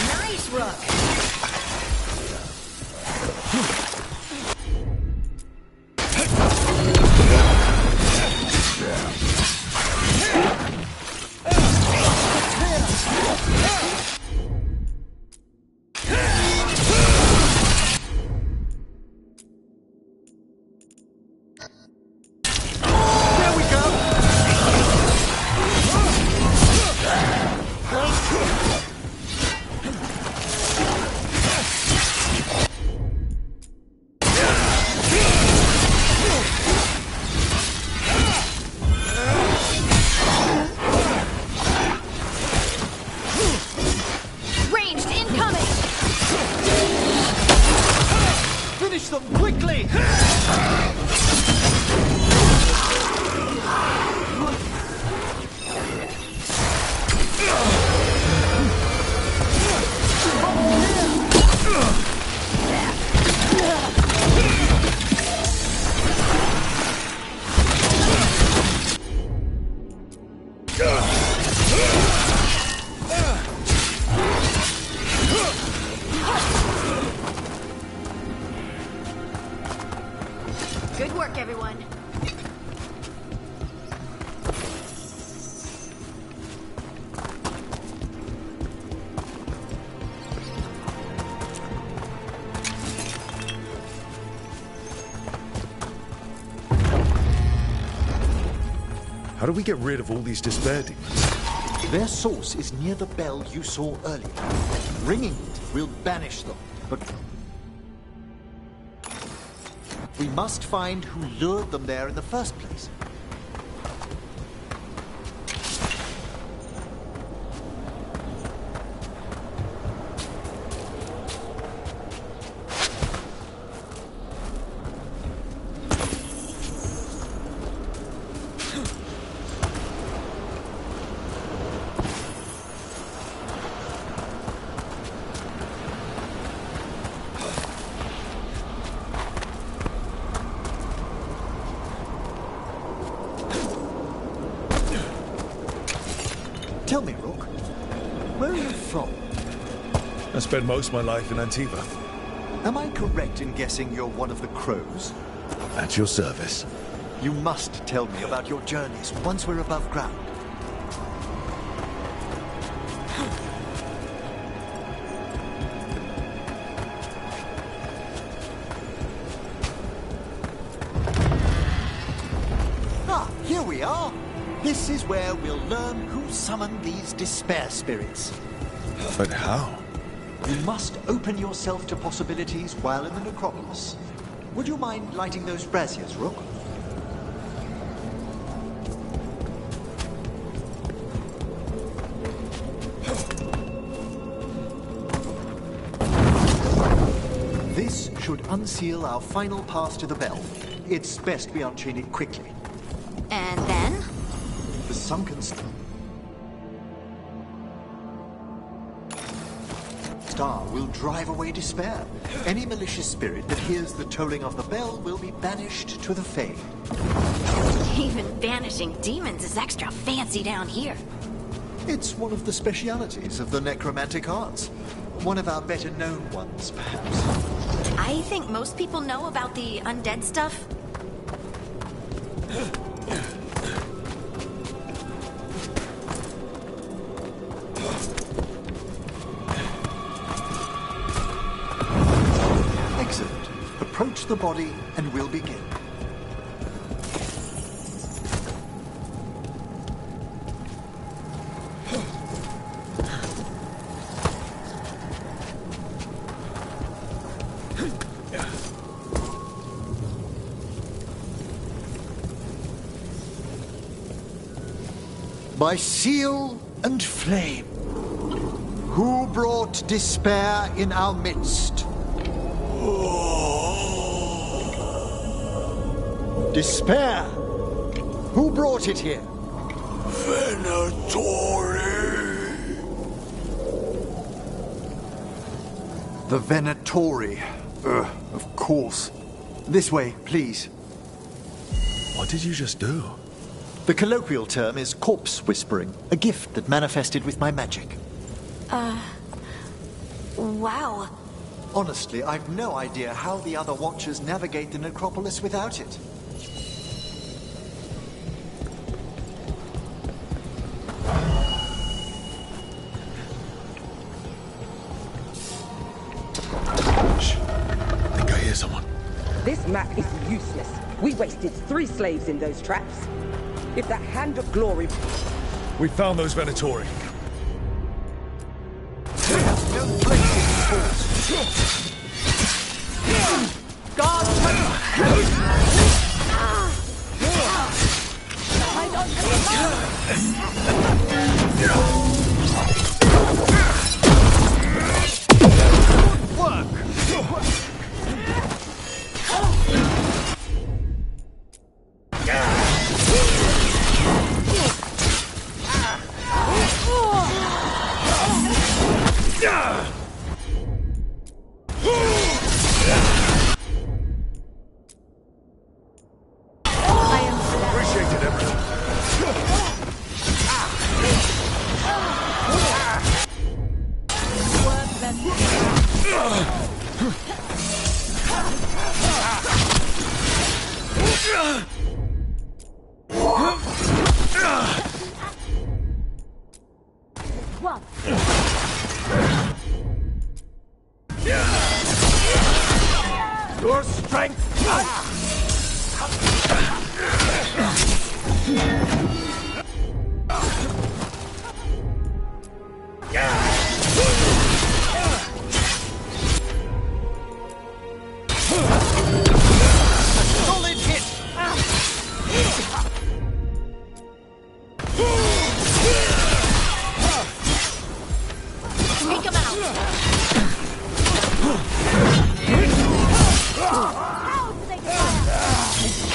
Nice, Rook. Ranged incoming! Finish them quickly! Good work, everyone. How do we get rid of all these despair demons? Their source is near the bell you saw earlier. Ringing it will banish them, but we must find who lured them there in the first place. Tell me, Rook, where are you from? I spent most of my life in Antiva. Am I correct in guessing you're one of the crows? At your service. You must tell me about your journeys once we're above ground. Ah, here we are. This is where we'll learn who summoned these despair spirits. But how? You must open yourself to possibilities while in the necropolis. Would you mind lighting those braziers, Rook? This should unseal our final path to the bell. It's best we unchain it quickly. And then? The sunken star will drive away despair. Any malicious spirit that hears the tolling of the bell will be banished to the Fade. Even banishing demons is extra fancy down here. It's one of the specialities of the necromantic arts. One of our better known ones, perhaps. I think most people know about the undead stuff. Excellent. Approach the body and we'll begin. By seal and flame, who brought despair in our midst? Despair! Who brought it here? The Venatori. Of course. This way, please. What did you just do? The colloquial term is corpse whispering, a gift that manifested with my magic. Wow. Honestly, I've no idea how the other Watchers navigate the necropolis without it. I think I hear someone. This map is useless. We wasted 3 slaves in those traps. If that Hand of Glory... We found those Venatori. Your strength! Solid hit! Take him out!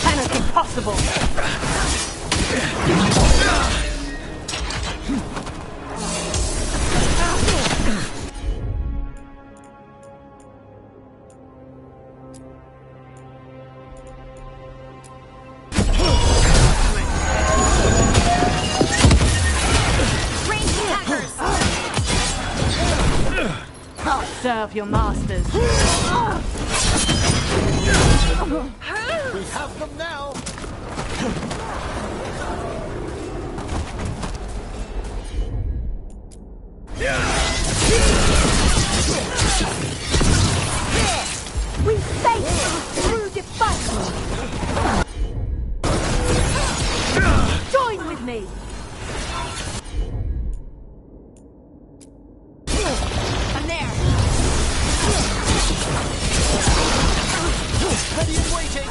Cannot be possible! I'll serve your masters. We have them now! We face through defiance. Join with me. I'm there! Ready and waiting!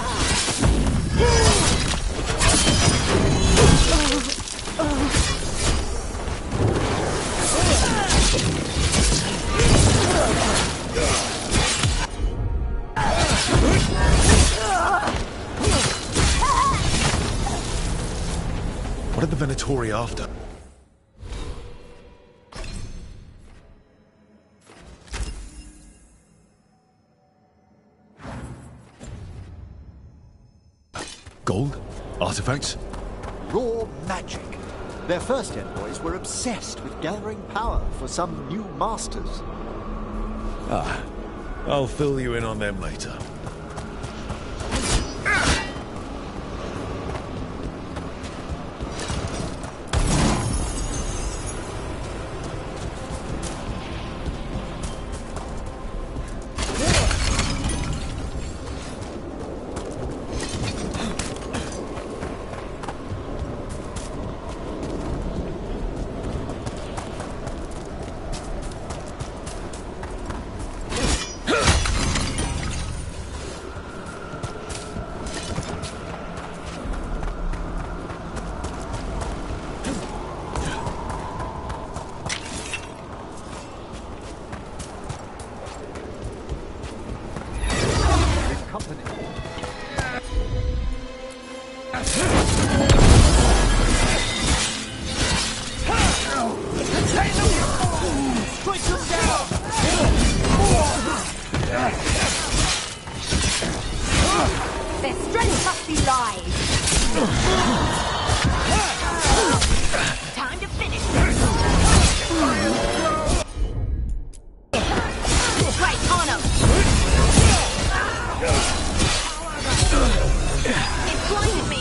What are the Venatori after? Gold? Artifacts? Raw magic. Their first envoys were obsessed with gathering power for some new masters. Ah, I'll fill you in on them later. alive! Time to finish right on him! It blinded me!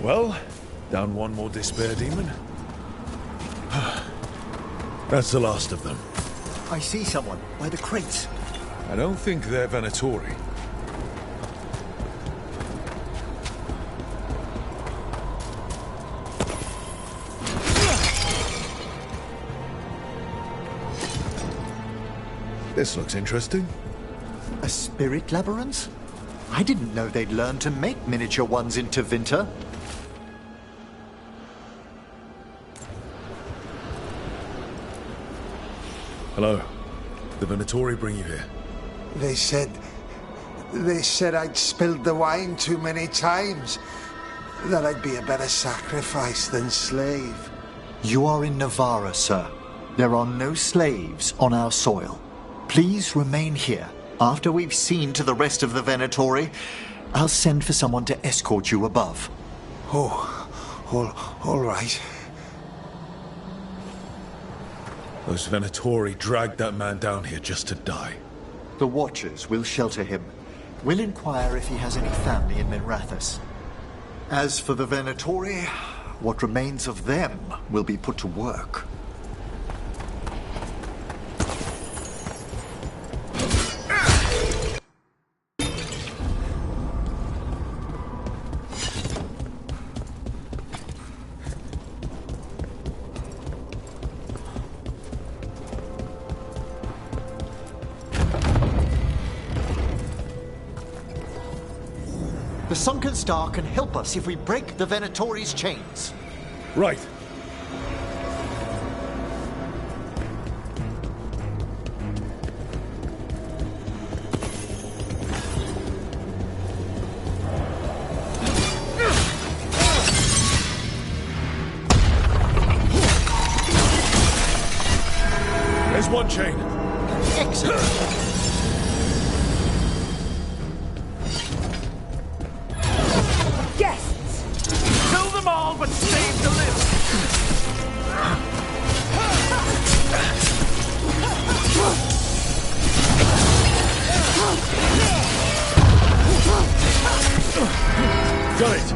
Well, down one more despair demon. That's the last of them. I see someone by the crates. I don't think they're Venatori. This looks interesting. A spirit labyrinth? I didn't know they'd learned to make miniature ones in Tevinter. Hello. The Venatori bring you here? They said I'd spilled the wine too many times. That I'd be a better sacrifice than slave. You are in Navarra, sir. There are no slaves on our soil. Please remain here. After we've seen to the rest of the Venatori, I'll send for someone to escort you above. All right. Those Venatori dragged that man down here just to die. The Watchers will shelter him. We'll inquire if he has any family in Minrathous. As for the Venatori, what remains of them will be put to work. The Sunken Star can help us if we break the Venatori's chains. Right. There's one chain. Excellent. But save the living! Got it!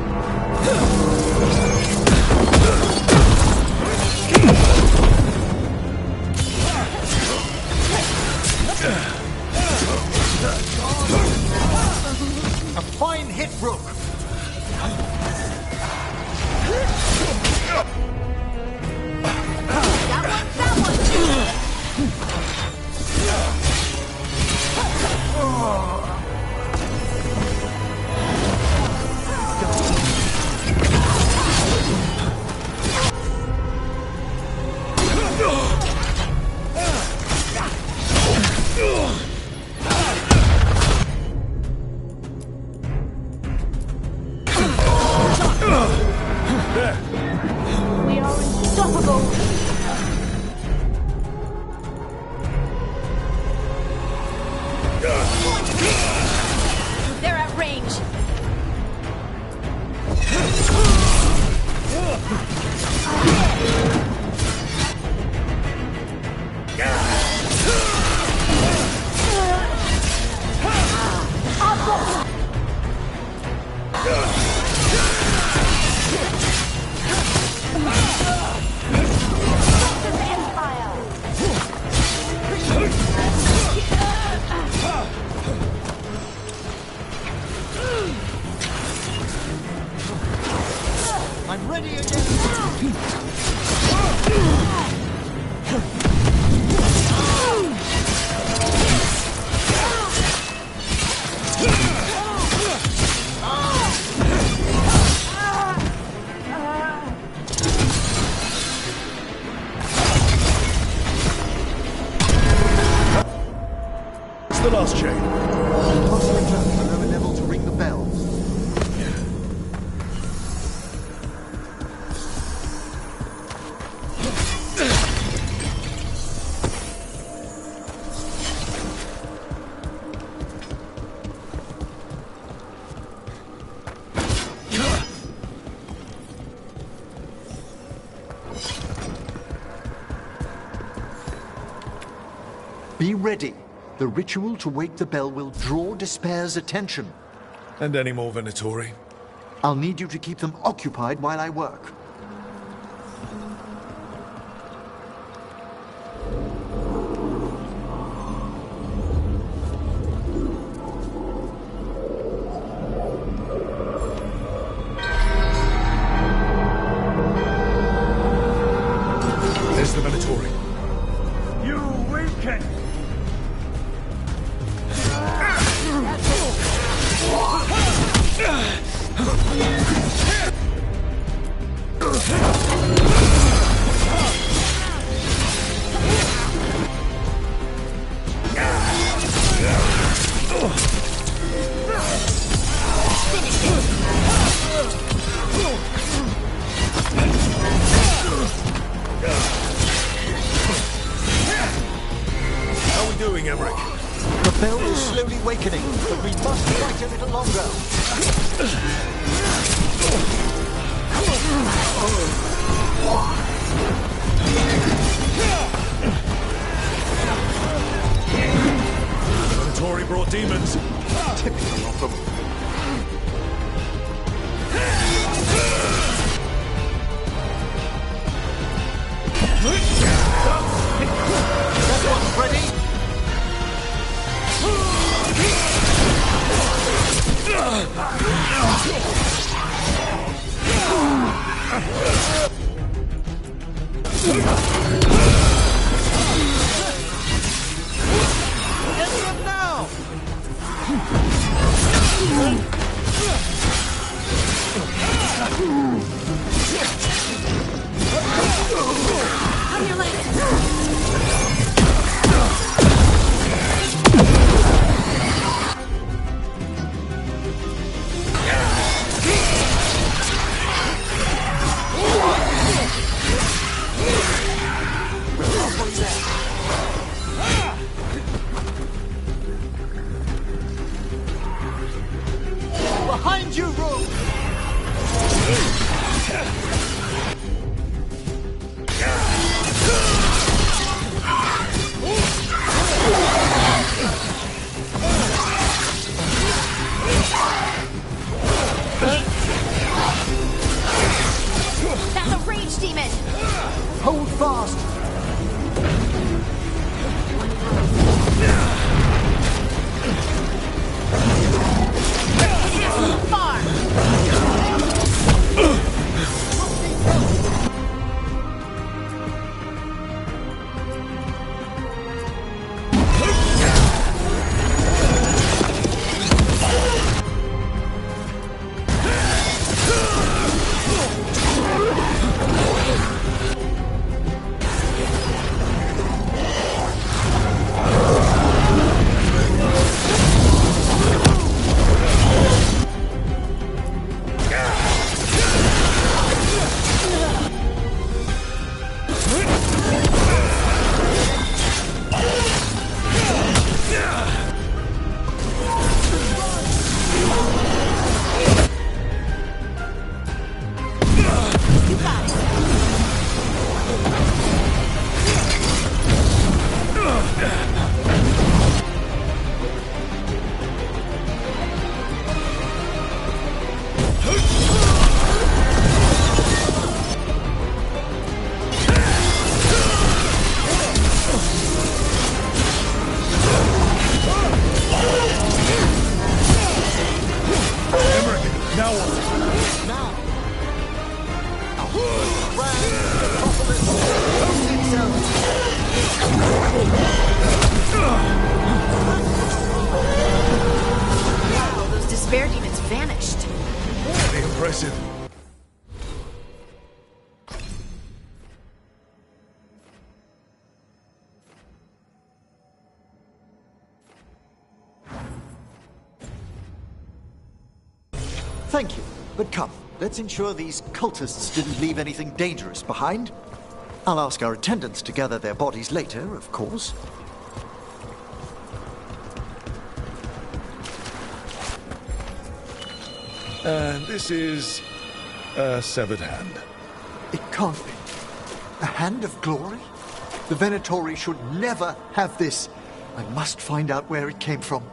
A fine hit, Rook! the last chain? We must return to the lower level to ring the bell. Be ready. The ritual to wake the bell will draw Despair's attention. And any more Venatori? I'll need you to keep them occupied while I work. There's the Venatori. You weaken! How are we doing, Emmerich? The bell is slowly wakening, but we must fight a little longer. Venatori brought demons. Typical of them. That one's ready. Get him now! On your left. Behind you, Rogue! That's a rage demon! Hold fast! Far! Thank you, but come, let's ensure these cultists didn't leave anything dangerous behind. I'll ask our attendants to gather their bodies later, of course. And this is a severed hand. It can't be. A hand of glory? The Venatori should never have this. I must find out where it came from.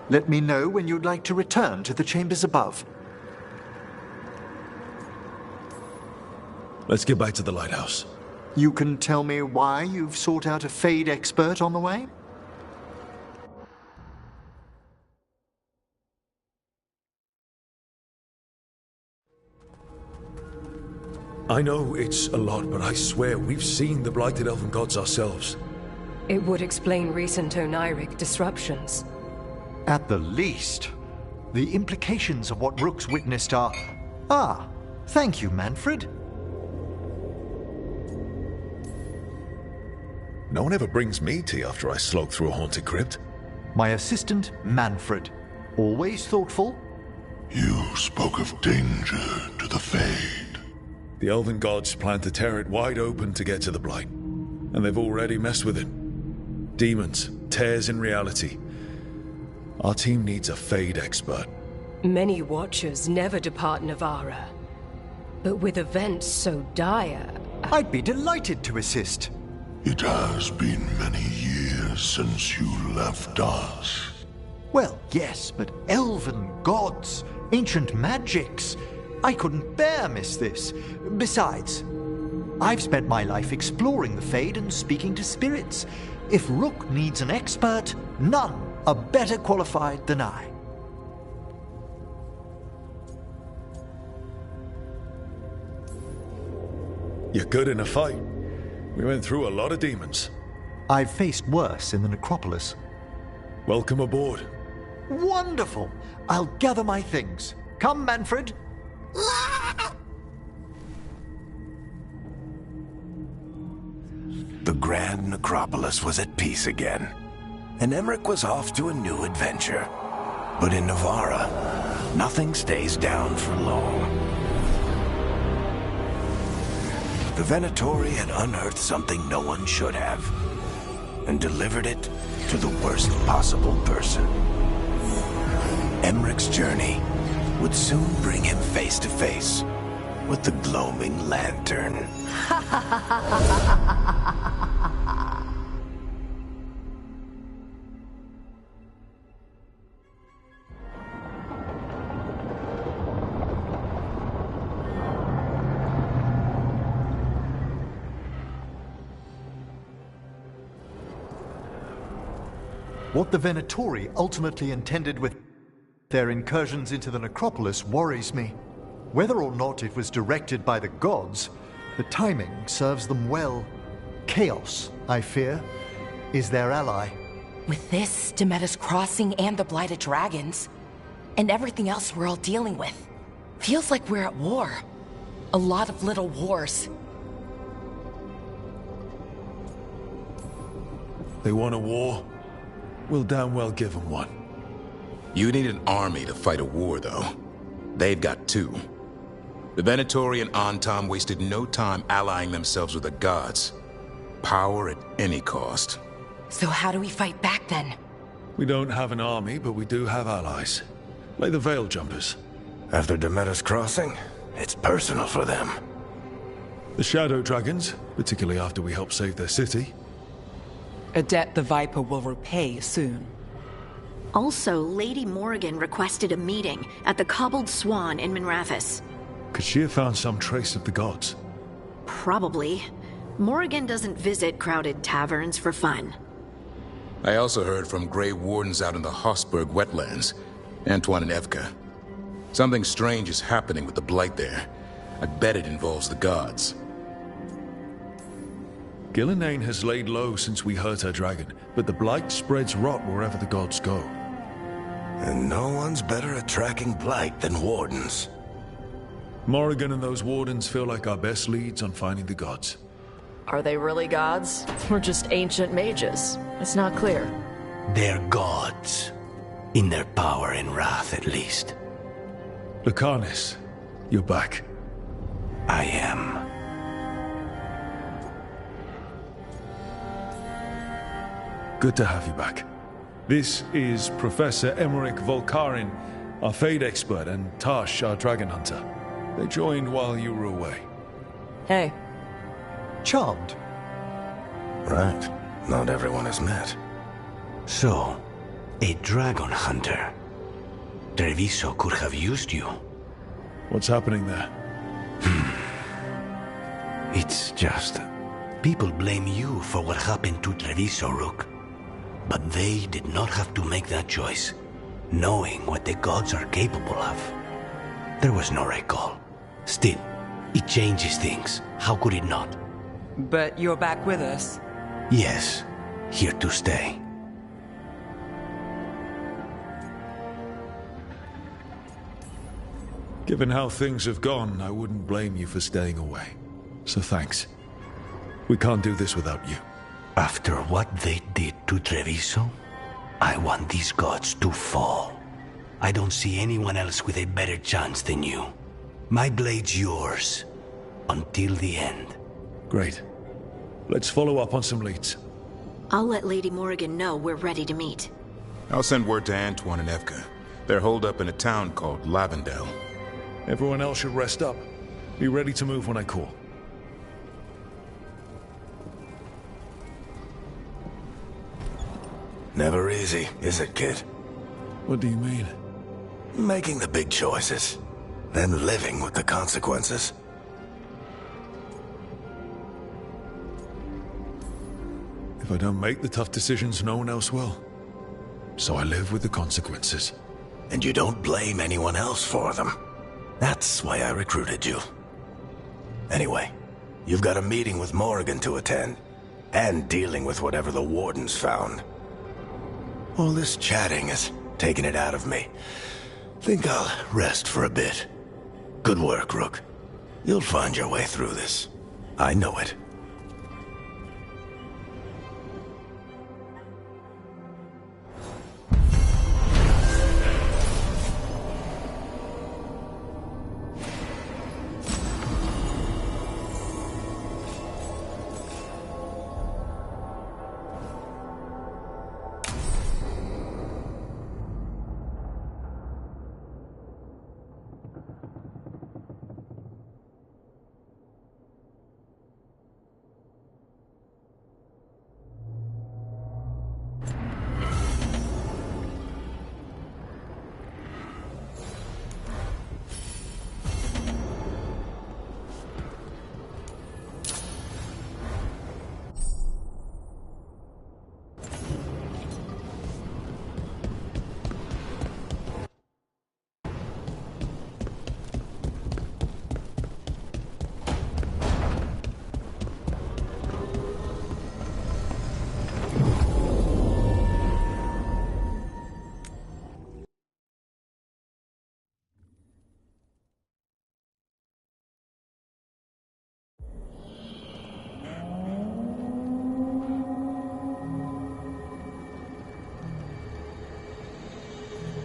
Let me know when you'd like to return to the chambers above. Let's get back to the lighthouse. You can tell me why you've sought out a Fade expert on the way? I know it's a lot, but I swear we've seen the blighted elven gods ourselves. It would explain recent Oniric disruptions. At the least. The implications of what Rook's witnessed are... Ah, thank you, Manfred. No one ever brings me tea after I slog through a haunted crypt. My assistant, Manfred. Always thoughtful. You spoke of danger to the Fade. The elven gods plan to tear it wide open to get to the Blight. And they've already messed with it. Demons, tears in reality. Our team needs a Fade expert. Many Watchers never depart Navara. But with events so dire... I'd be delighted to assist. It has been many years since you left us. Well, yes, but elven gods, ancient magics. I couldn't bear miss this. Besides, I've spent my life exploring the Fade and speaking to spirits. If Rook needs an expert, none are better qualified than I. You're good in a fight. We went through a lot of demons. I've faced worse in the necropolis. Welcome aboard. Wonderful! I'll gather my things. Come, Manfred. The Grand Necropolis was at peace again, and Emmerich was off to a new adventure. But in Navara, nothing stays down for long. The Venatori had unearthed something no one should have, and delivered it to the worst possible person. Emmerich's journey would soon bring him face to face with the gloaming lantern. What the Venatori ultimately intended with their incursions into the necropolis worries me. Whether or not it was directed by the gods, the timing serves them well. Chaos, I fear, is their ally. With this, Demeter's Crossing and the Blighted Dragons, and everything else we're all dealing with, feels like we're at war. A lot of little wars. They want a war? We'll damn well give them one. You need an army to fight a war, though. They've got two. The Venatori and Antam wasted no time allying themselves with the gods. Power at any cost. So how do we fight back, then? We don't have an army, but we do have allies. Like the Veil Jumpers. After Demeter's Crossing, it's personal for them. The Shadow Dragons, particularly after we helped save their city. A debt the Viper will repay soon. Also, Lady Morrigan requested a meeting at the Cobbled Swan in Minrathous. Could she have found some trace of the gods? Probably. Morrigan doesn't visit crowded taverns for fun. I also heard from Grey Wardens out in the Hossberg wetlands, Antoine and Evka. Something strange is happening with the Blight there. I bet it involves the gods. Gillenane has laid low since we hurt her dragon, but the Blight spreads rot wherever the gods go. And no one's better at tracking Blight than Wardens. Morrigan and those wardens feel like our best leads on finding the gods. Are they really gods? Or just ancient mages? It's not clear. They're gods. In their power and wrath, at least. Lucanus, you're back. I am. Good to have you back. This is Professor Emmerich Volkarin, our Fade expert, and Tash, our dragon hunter. They joined while you were away. Hey. Charmed. Right. Not everyone is met. So, a dragon hunter. Treviso could have used you. What's happening there? It's just... people blame you for what happened to Treviso, Rook. But they did not have to make that choice, knowing what the gods are capable of. There was no recall. Still, it changes things. How could it not? But you're back with us? Yes, here to stay. Given how things have gone, I wouldn't blame you for staying away. So thanks. We can't do this without you. After what they did to Treviso, I want these gods to fall. I don't see anyone else with a better chance than you. My blade's yours. Until the end. Great. Let's follow up on some leads. I'll let Lady Morrigan know we're ready to meet. I'll send word to Antoine and Evka. They're holed up in a town called Lavendel. Everyone else should rest up. Be ready to move when I call. Never easy, is it, kid? What do you mean? Making the big choices, then living with the consequences. If I don't make the tough decisions, no one else will. So I live with the consequences. And you don't blame anyone else for them. That's why I recruited you. Anyway, you've got a meeting with Morrigan to attend, and dealing with whatever the Wardens found. All this chatting is taking it out of me. Think I'll rest for a bit. Good work, Rook. You'll find your way through this. I know it.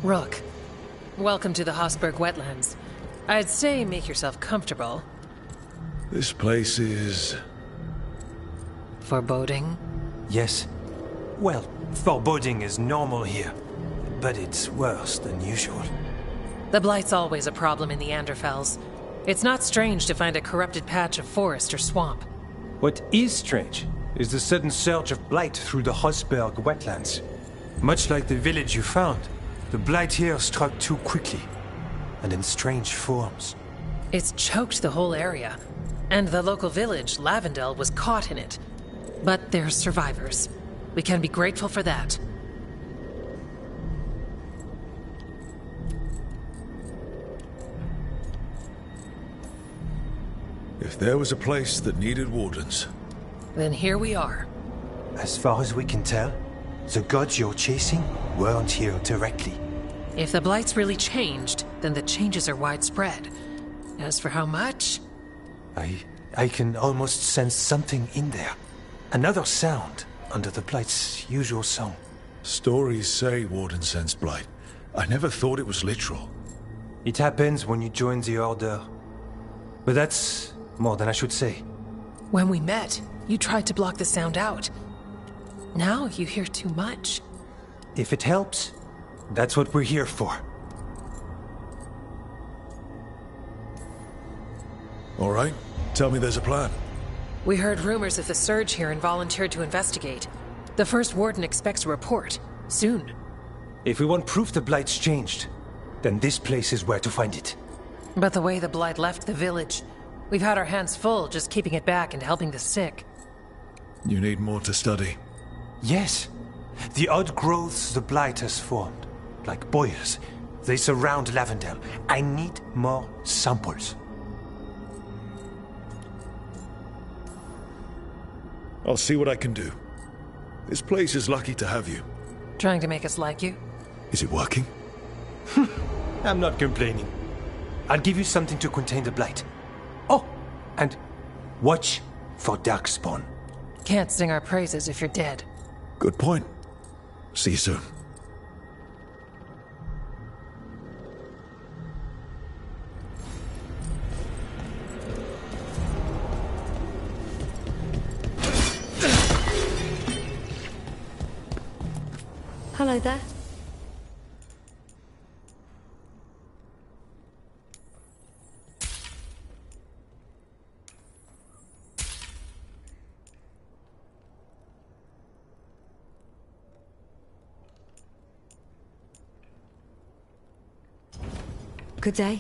Rook, welcome to the Hosberg wetlands. I'd say make yourself comfortable. This place is... foreboding? Yes. Well, foreboding is normal here, but it's worse than usual. The Blight's always a problem in the Anderfels. It's not strange to find a corrupted patch of forest or swamp. What is strange is the sudden surge of blight through the Hosberg wetlands. Much like the village you found, the blight here struck too quickly, and in strange forms. It's choked the whole area, and the local village, Lavendel, was caught in it. But they're survivors. We can be grateful for that. If there was a place that needed wardens... Then here we are. As far as we can tell, the gods you're chasing weren't here directly. If the Blight's really changed, then the changes are widespread. As for how much? I can almost sense something in there. Another sound under the Blight's usual song. Stories say Warden sensed Blight. I never thought it was literal. It happens when you join the Order. But that's more than I should say. When we met, you tried to block the sound out. Now you hear too much. If it helps, that's what we're here for. All right, tell me there's a plan. We heard rumors of the surge here and volunteered to investigate. The first warden expects a report. Soon. If we want proof the Blight's changed, then this place is where to find it. But the way the Blight left the village, we've had our hands full just keeping it back and helping the sick. You need more to study. Yes. The odd growths the Blight has formed, like boils, they surround Lavendel. I need more samples. I'll see what I can do. This place is lucky to have you. Trying to make us like you? Is it working? I'm not complaining. I'll give you something to contain the Blight. Oh, and watch for Darkspawn. Can't sing our praises if you're dead. Good point. See you soon. Hello there. Good day.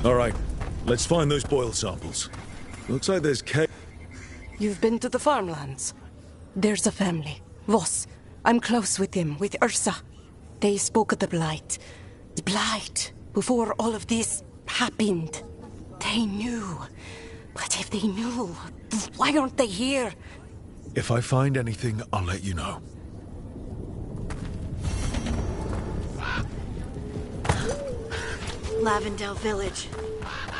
All right, let's find those boil samples. Looks like there's You've been to the farmlands? There's a family, Voss. I'm close with them, with Ursa. They spoke of the Blight. The Blight, before all of this happened. They knew. But if they knew, why aren't they here? If I find anything, I'll let you know. Lavendel Village.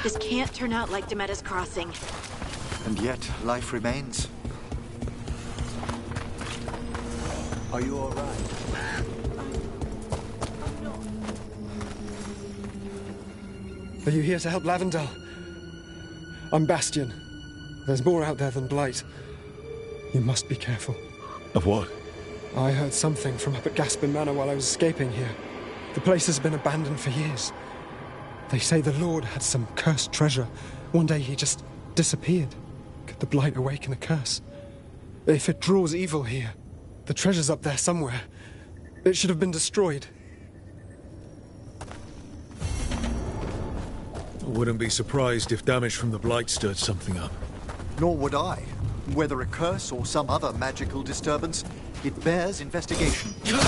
This can't turn out like Demetta's Crossing. And yet, life remains. Are you all right? Are you here to help Lavendel? I'm Bastion. There's more out there than Blight. You must be careful. Of what? I heard something from up at Gaspin Manor while I was escaping here. The place has been abandoned for years. They say the Lord had some cursed treasure. One day he just disappeared. Could the Blight awaken a curse? If it draws evil here, the treasure's up there somewhere. It should have been destroyed. I wouldn't be surprised if damage from the Blight stirred something up. Nor would I. Whether a curse or some other magical disturbance, it bears investigation. There.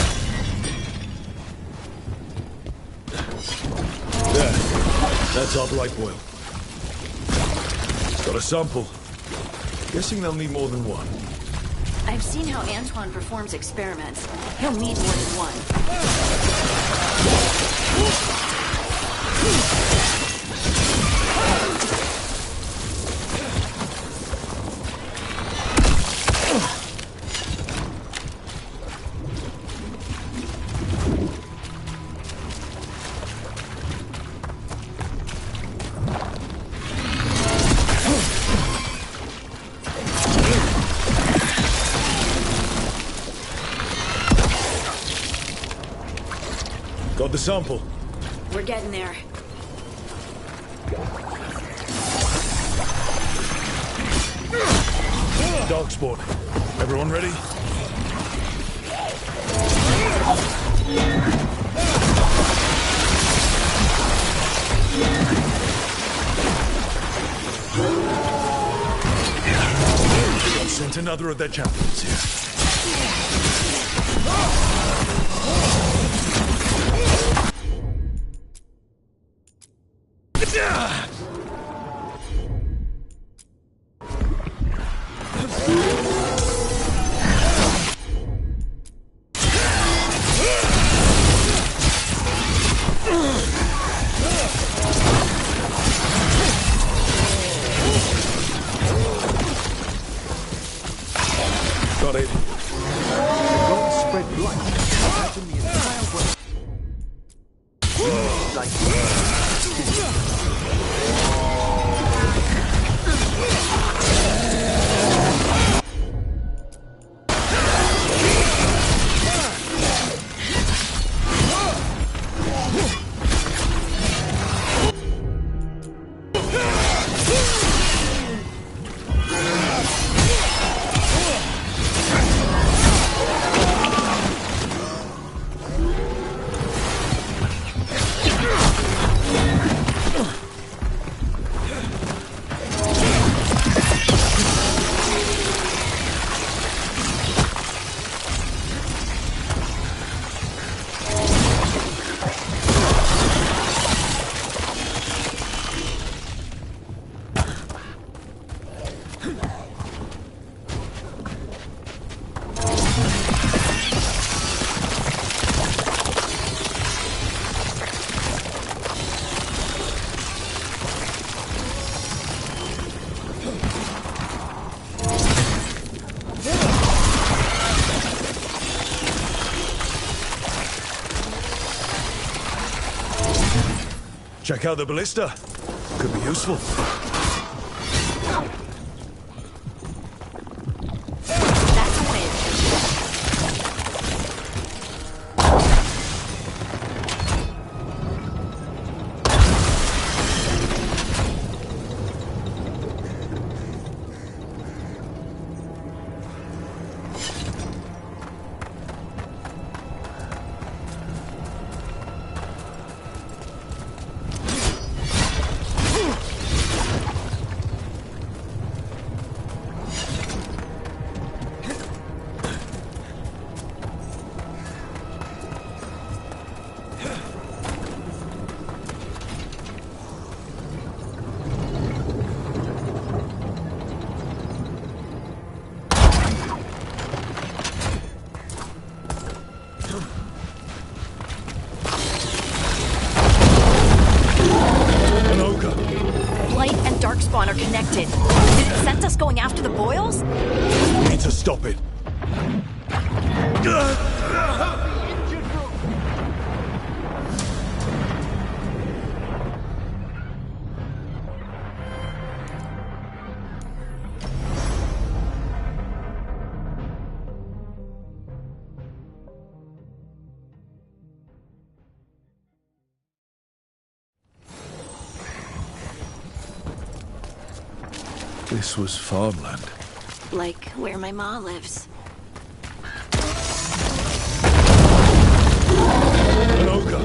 That's our Blight boil. Got a sample. Guessing they'll need more than one. I've seen how Antoine performs experiments. He'll need more than one. Got the sample. We're getting there. Darkspawn. Everyone ready? I've sent another of their champions here. Check out the ballista. Could be useful. That's a win. Darkspawn are connected. Did it sense us going after the boils? We need to stop it. This was farmland. Like where my ma lives. An ogre.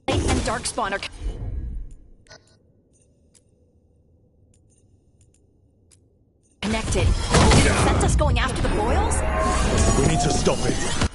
Light and Darkspawn are connected. Did it sense us going after the boils? We need to stop it.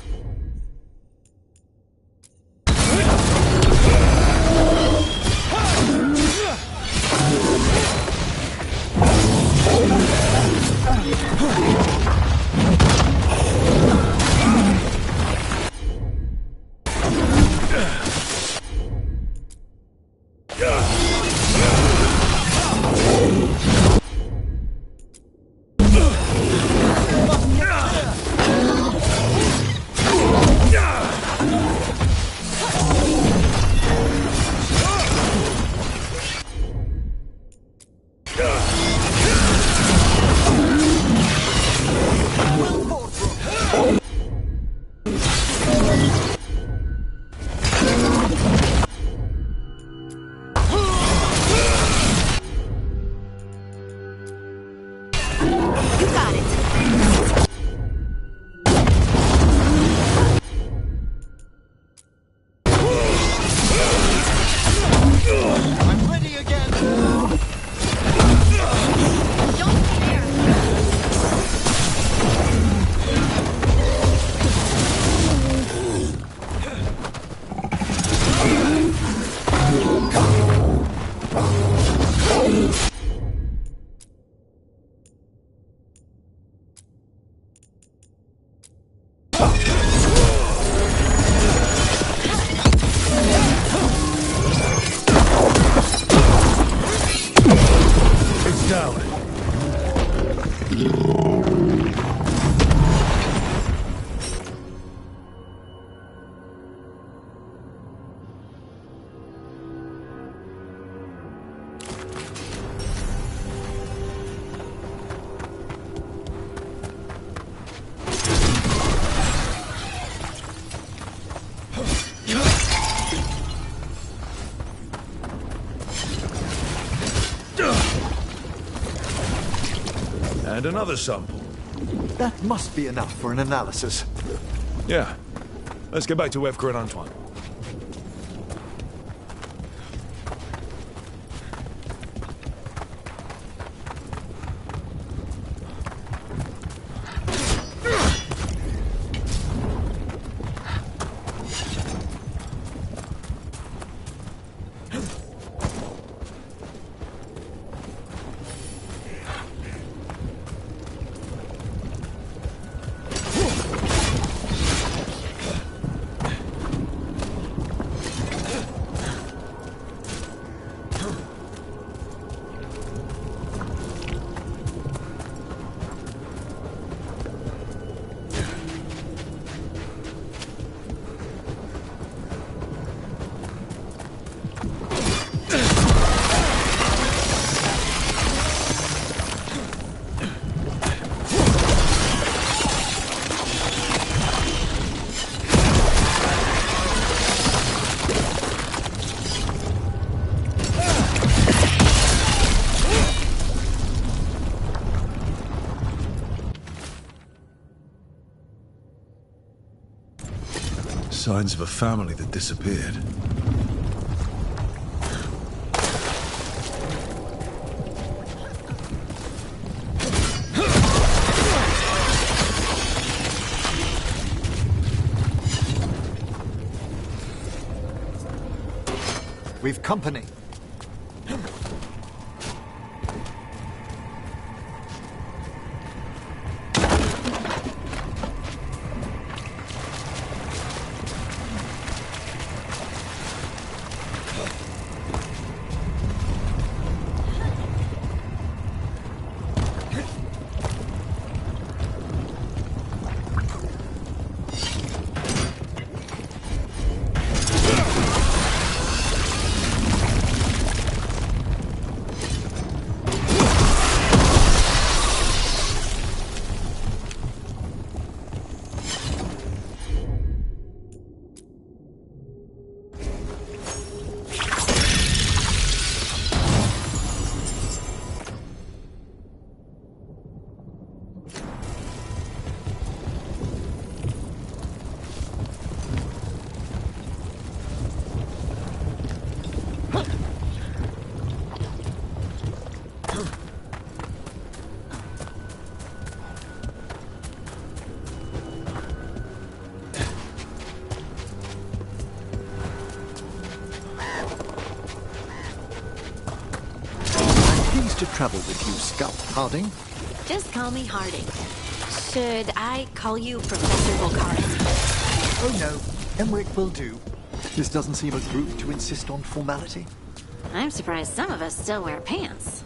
And another sample. That must be enough for an analysis. Yeah. Let's get back to Veilguard and Antoine. signs of a family that disappeared. We've company. To travel with you, Scout Harding. Just call me Harding. Should I call you Professor Veilguard? Oh no, Emmerich will do. This doesn't seem a group to insist on formality. I'm surprised some of us still wear pants.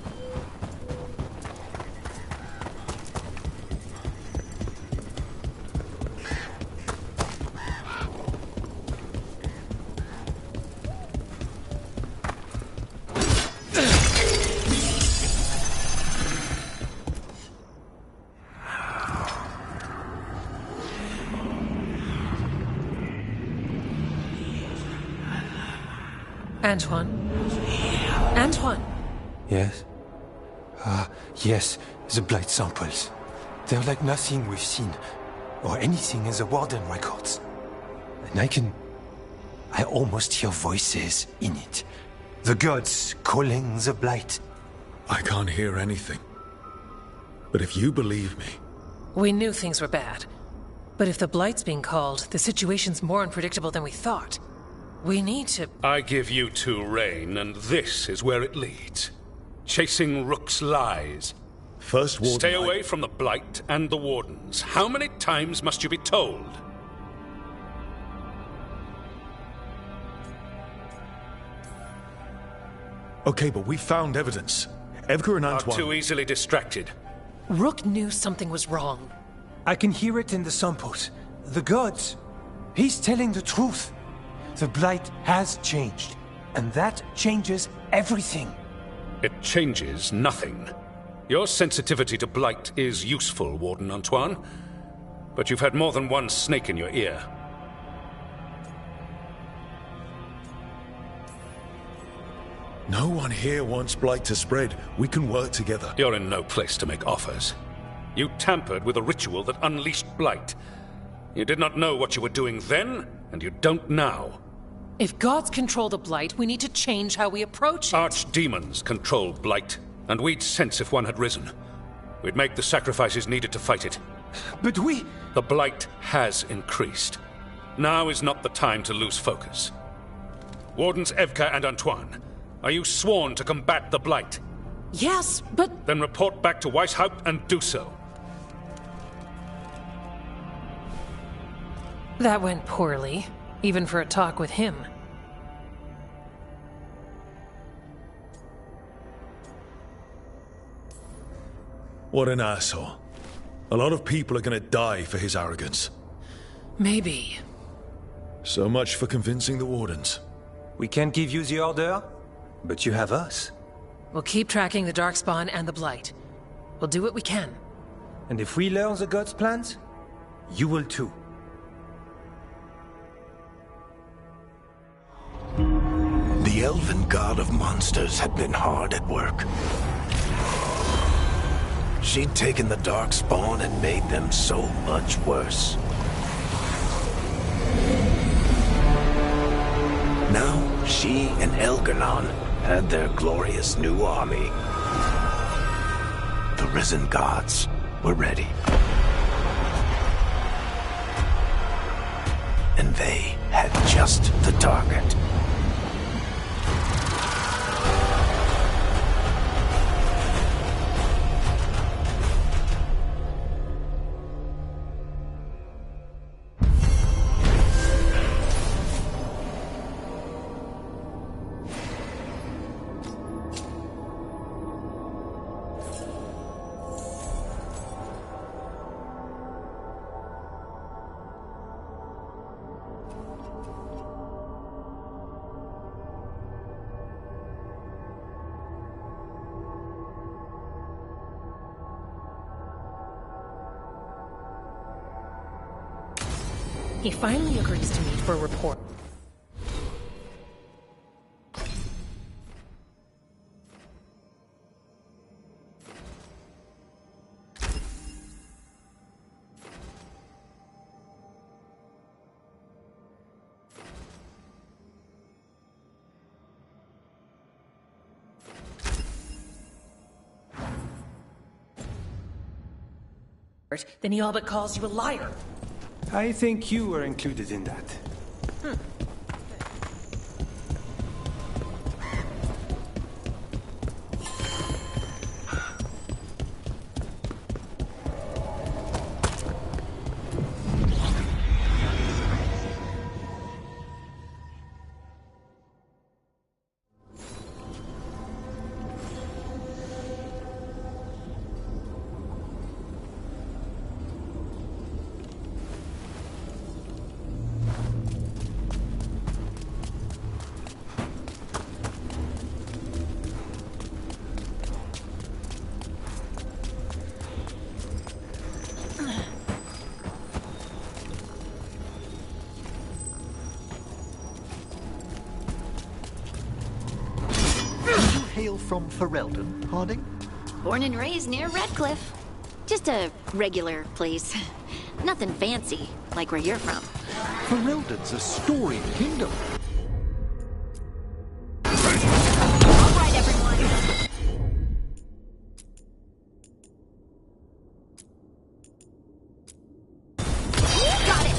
Antoine? Antoine! Yes? Yes, the blight samples. They're like nothing we've seen, or anything in the Warden records. And I almost hear voices in it. The gods calling the blight. I can't hear anything. But if you believe me... We knew things were bad. But if the blight's being called, the situation's more unpredictable than we thought. We need to... I give you two rein, and this is where it leads. Chasing Rook's lies. First Warden... Stay away from the Blight and the Wardens. How many times must you be told? Okay, but we found evidence. Edgar and Antoine... Are too easily distracted. Rook knew something was wrong. I can hear it in the samples. The gods. He's telling the truth. The blight has changed, and that changes everything. It changes nothing. Your sensitivity to blight is useful, Warden Antoine, but you've had more than one snake in your ear. No one here wants blight to spread. We can work together. You're in no place to make offers. You tampered with a ritual that unleashed blight. You did not know what you were doing then, and you don't now. If gods control the blight, we need to change how we approach it. Archdemons control blight, and we'd sense if one had risen. We'd make the sacrifices needed to fight it. But we... The blight has increased. Now is not the time to lose focus. Wardens Evka and Antoine, are you sworn to combat the blight? Yes, but... Then report back to Weishaupt and do so. That went poorly, even for a talk with him. What an asshole. A lot of people are gonna die for his arrogance. Maybe. So much for convincing the Wardens. We can't give you the order, but you have us. We'll keep tracking the Darkspawn and the Blight. We'll do what we can. And if we learn the gods' plans, you will too. The elven god of monsters had been hard at work. She'd taken the Darkspawn and made them so much worse. Elganon had their glorious new army. The risen gods were ready. And they had just the target. He finally agrees to meet for a report. Then he all but calls you a liar. I think you were included in that. Hail from Ferelden, Harding? Born and raised near Redcliffe. Just a regular place. Nothing fancy, like where you're from. Ferelden's a storied kingdom. All right, everyone. Got it!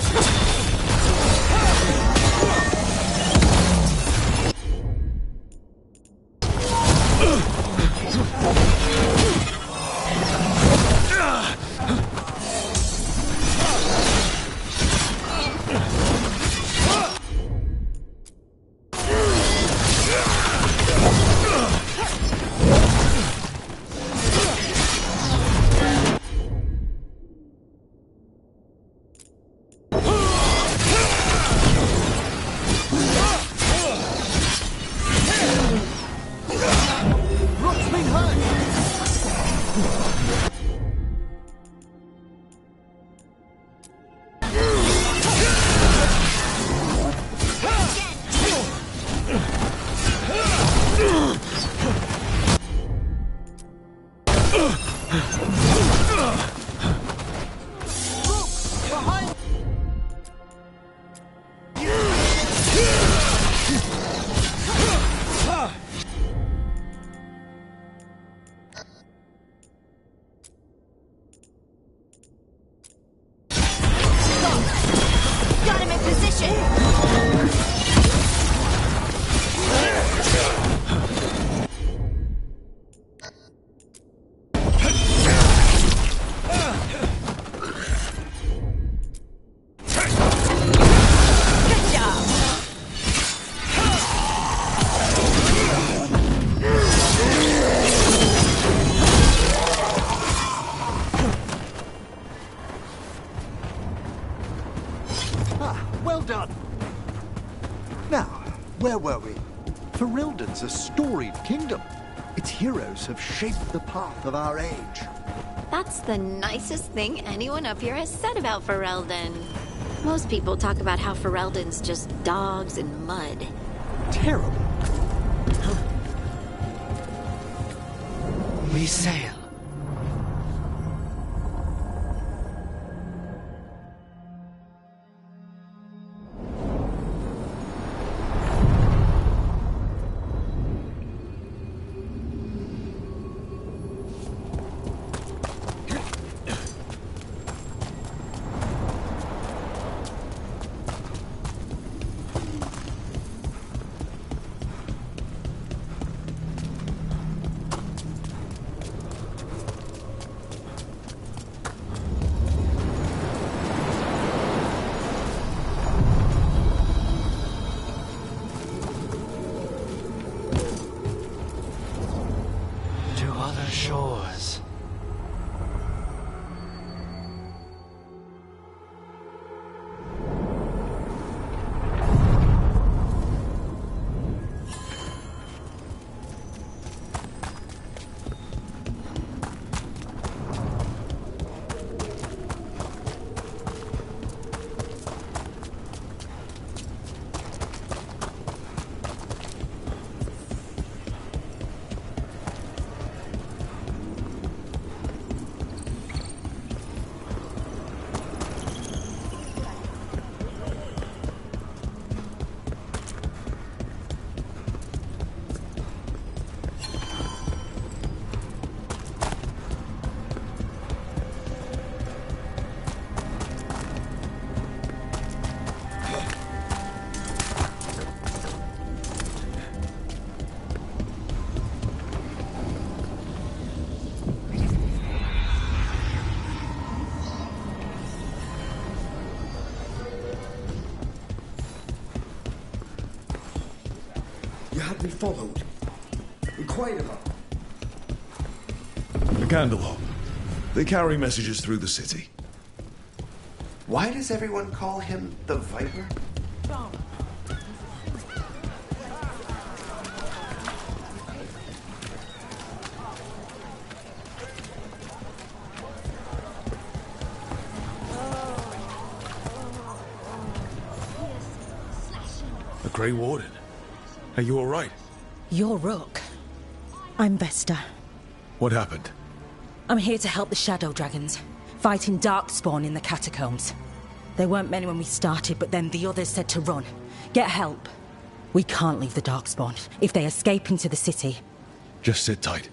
Got him in position! Well done. Now, where were we? Ferelden's a storied kingdom. Its heroes have shaped the path of our age. That's the nicest thing anyone up here has said about Ferelden. Most people talk about how Ferelden's just dogs and mud. Terrible. We sail. had me followed. Inquire about. The Candelabra. They carry messages through the city. Why does everyone call him the Viper? The Grey Warden. Are you all right? You're Rook. I'm Vesta. What happened? I'm here to help the Shadow Dragons, fighting Darkspawn in the catacombs. There weren't many when we started, but then the others said to run. Get help. We can't leave the Darkspawn. If they escape into the city... Just sit tight.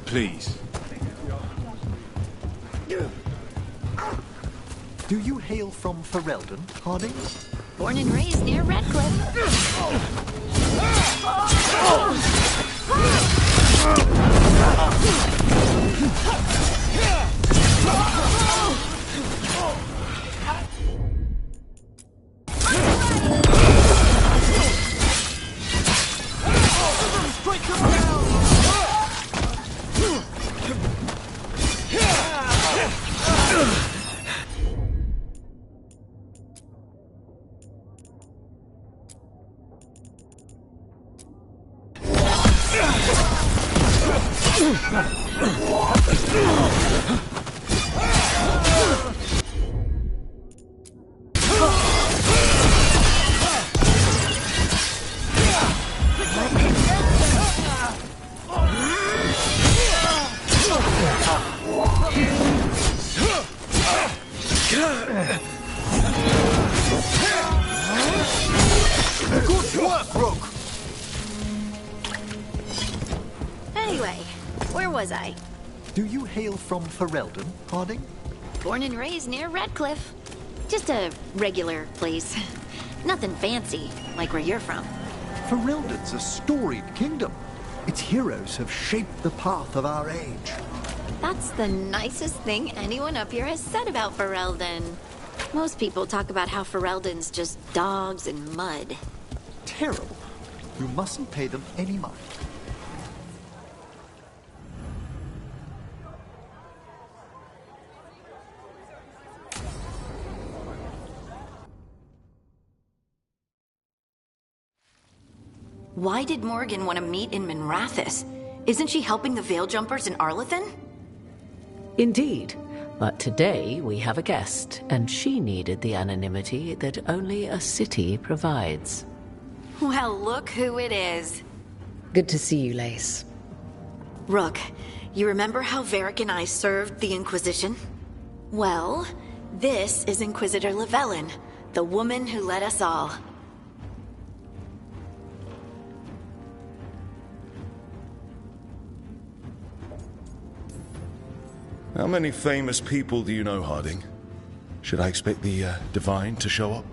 Please. Do you hail from Ferelden, Harding? Born and raised near Redcliffe. Good work, Rook! Anyway, where was I? Do you hail from Ferelden, Harding? Born and raised near Redcliffe. Just a regular place. Nothing fancy, like where you're from. Ferelden's a storied kingdom. Its heroes have shaped the path of our age. That's the nicest thing anyone up here has said about Ferelden. Most people talk about how Ferelden's just dogs and mud. Terrible. You mustn't pay them any mind. Why did Morgan want to meet in Minrathous? Isn't she helping the Veil Jumpers in Arlathan? Indeed. But today we have a guest, and she needed the anonymity that only a city provides. Well, look who it is. Good to see you, Lace. Rook, you remember how Varric and I served the Inquisition? Well, this is Inquisitor Llewellyn, the woman who led us all. How many famous people do you know, Harding? Should I expect the Divine to show up?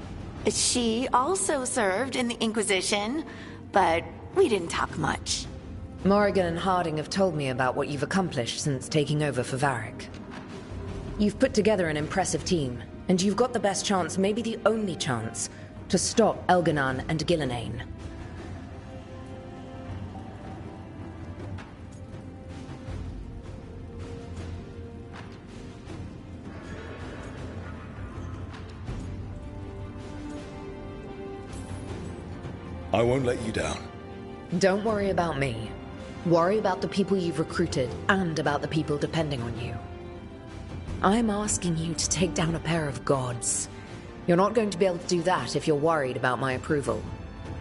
She also served in the Inquisition, but we didn't talk much. Morrigan and Harding have told me about what you've accomplished since taking over for Varric. You've put together an impressive team, and you've got the best chance, maybe the only chance, to stop Elganon and Gillenane. I won't let you down. Don't worry about me. Worry about the people you've recruited, and about the people depending on you. I'm asking you to take down a pair of gods. You're not going to be able to do that if you're worried about my approval.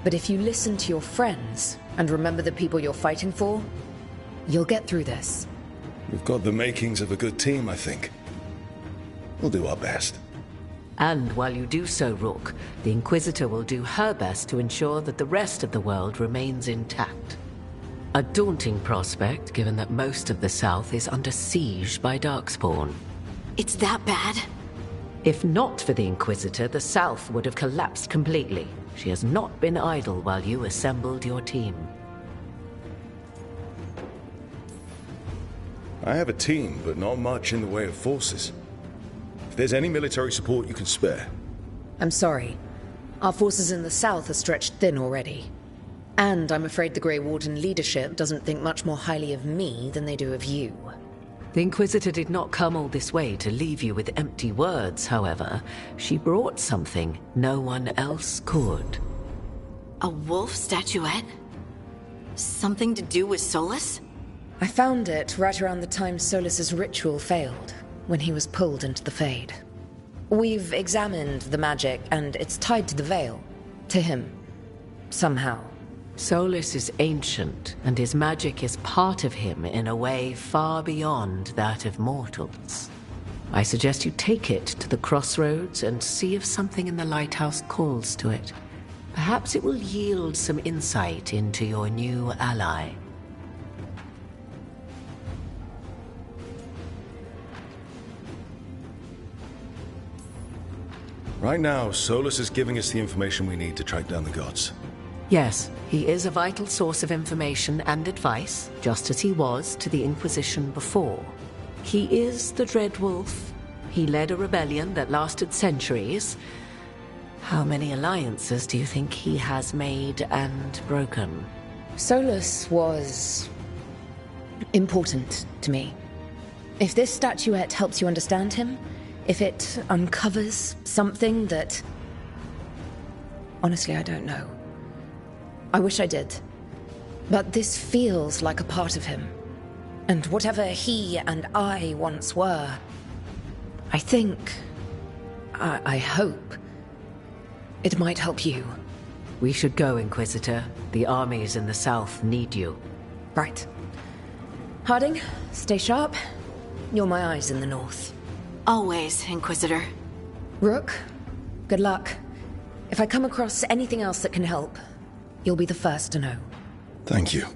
But if you listen to your friends, and remember the people you're fighting for, you'll get through this. We've got the makings of a good team, I think. We'll do our best. And while you do so, Rook, the Inquisitor will do her best to ensure that the rest of the world remains intact. A daunting prospect, given that most of the South is under siege by Darkspawn. It's that bad? If not for the Inquisitor, the South would have collapsed completely. She has not been idle while you assembled your team. I have a team, but not much in the way of forces. If there's any military support you can spare. I'm sorry. Our forces in the south are stretched thin already. And I'm afraid the Grey Warden leadership doesn't think much more highly of me than they do of you. The Inquisitor did not come all this way to leave you with empty words, however. She brought something no one else could. A wolf statuette? Something to do with Solus? I found it right around the time Solus's ritual failed, when he was pulled into the Fade. We've examined the magic, and it's tied to the Veil. To him. Somehow. Solus is ancient, and his magic is part of him in a way far beyond that of mortals. I suggest you take it to the crossroads and see if something in the lighthouse calls to it. Perhaps it will yield some insight into your new ally. Right now, Solus is giving us the information we need to track down the gods. Yes, he is a vital source of information and advice, just as he was to the Inquisition before. He is the Dread Wolf. He led a rebellion that lasted centuries. How many alliances do you think he has made and broken? Solus was important to me. If this statuette helps you understand him, if it uncovers something that... Honestly, I don't know. I wish I did. But this feels like a part of him. And whatever he and I once were, I think... I hope... it might help you. We should go, Inquisitor. The armies in the south need you. Right. Harding, stay sharp. You're my eyes in the north. Always, Inquisitor. Rook, good luck. If I come across anything else that can help, you'll be the first to know. Thank you.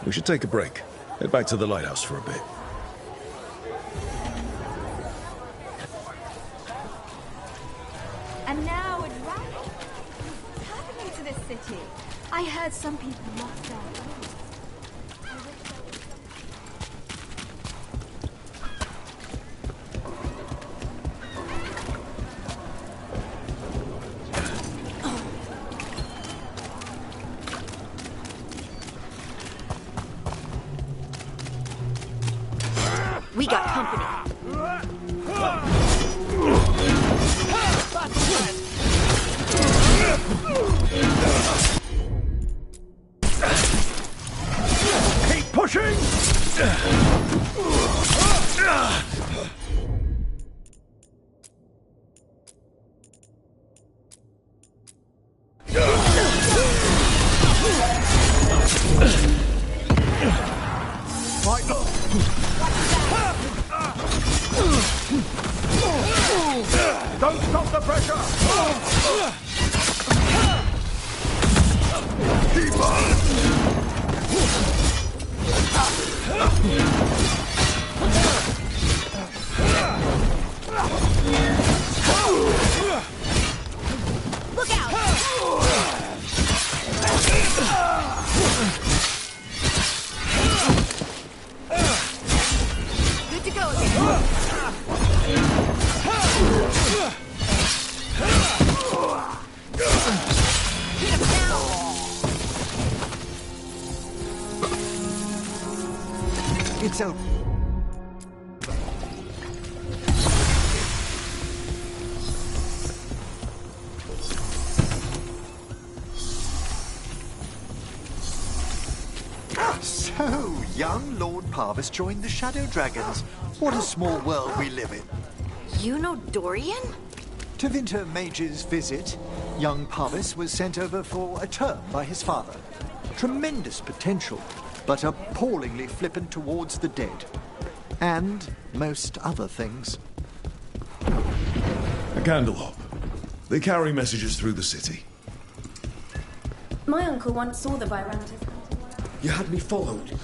We should take a break. Head back to the lighthouse for a bit. And now it's right. What's happening to this city? I heard some people lost their homes. We got company. Keep pushing! Don't stop the pressure! Keep on! Look out! Good to go again. It's out. So, young Lord Parvis joined the Shadow Dragons. What a small world we live in. You know Dorian? To Winter Mage's visit, young Parvis was sent over for a term by his father. Tremendous potential. but appallingly flippant towards the dead. And most other things. A candelabra. They carry messages through the city. My uncle once saw the Virantas. You had me followed.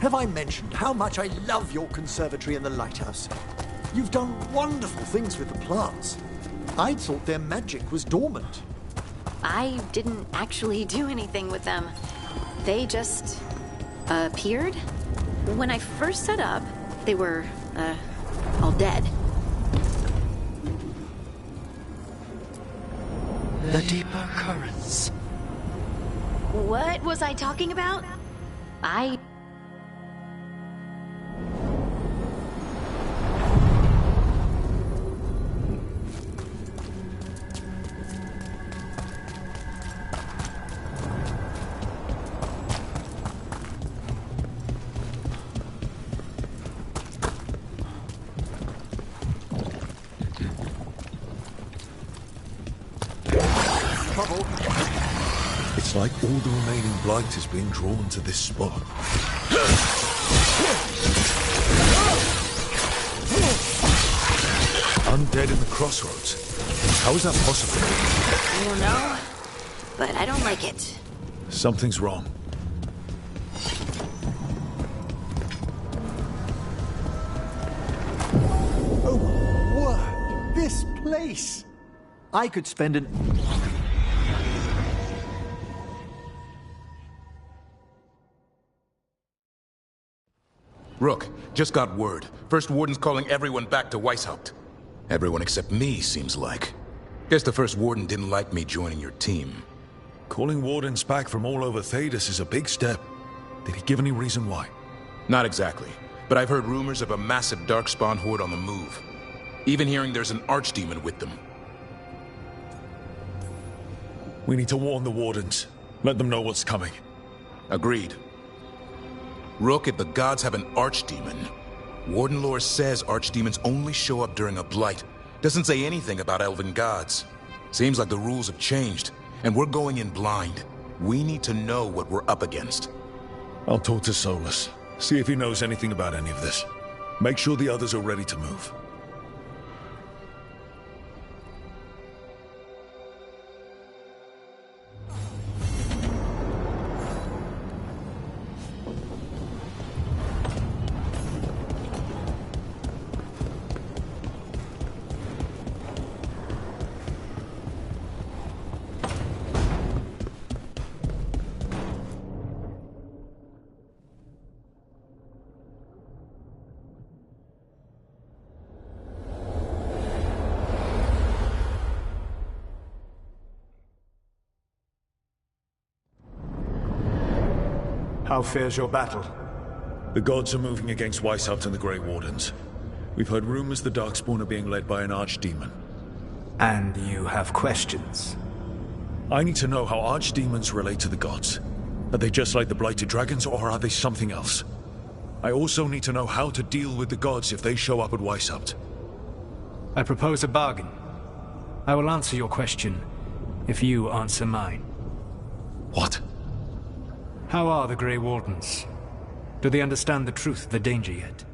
Have I mentioned how much I love your conservatory and the lighthouse? You've done wonderful things with the plants. I'd thought their magic was dormant. I didn't actually do anything with them. They just appeared. When I first set up, they were, all dead. The deeper currents. What was I talking about? It's like all the remaining blight is being drawn to this spot. Undead in the crossroads. How is that possible? I don't know, but I don't like it. Something's wrong. Oh my word! This place! I could spend an... Rook, just got word. First Warden's calling everyone back to Weishaupt. Everyone except me, seems like. Guess the First Warden didn't like me joining your team. Calling Wardens back from all over Thedas is a big step. Did he give any reason why? Not exactly, but I've heard rumors of a massive Darkspawn horde on the move. Even hearing there's an archdemon with them. We need to warn the Wardens. Let them know what's coming. Agreed. Rook, if the gods have an archdemon, Warden lore says archdemons only show up during a blight. Doesn't say anything about elven gods. Seems like the rules have changed, and we're going in blind. We need to know what we're up against. I'll talk to Solus. See if he knows anything about any of this. Make sure the others are ready to move. How fares your battle? The gods are moving against Weishaupt and the Grey Wardens. We've heard rumors the Darkspawn are being led by an archdemon. And you have questions? I need to know how archdemons relate to the gods. Are they just like the Blighted Dragons, or are they something else? I also need to know how to deal with the gods if they show up at Weishaupt. I propose a bargain. I will answer your question if you answer mine. What? How are the Grey Wardens? Do they understand the truth of the danger yet?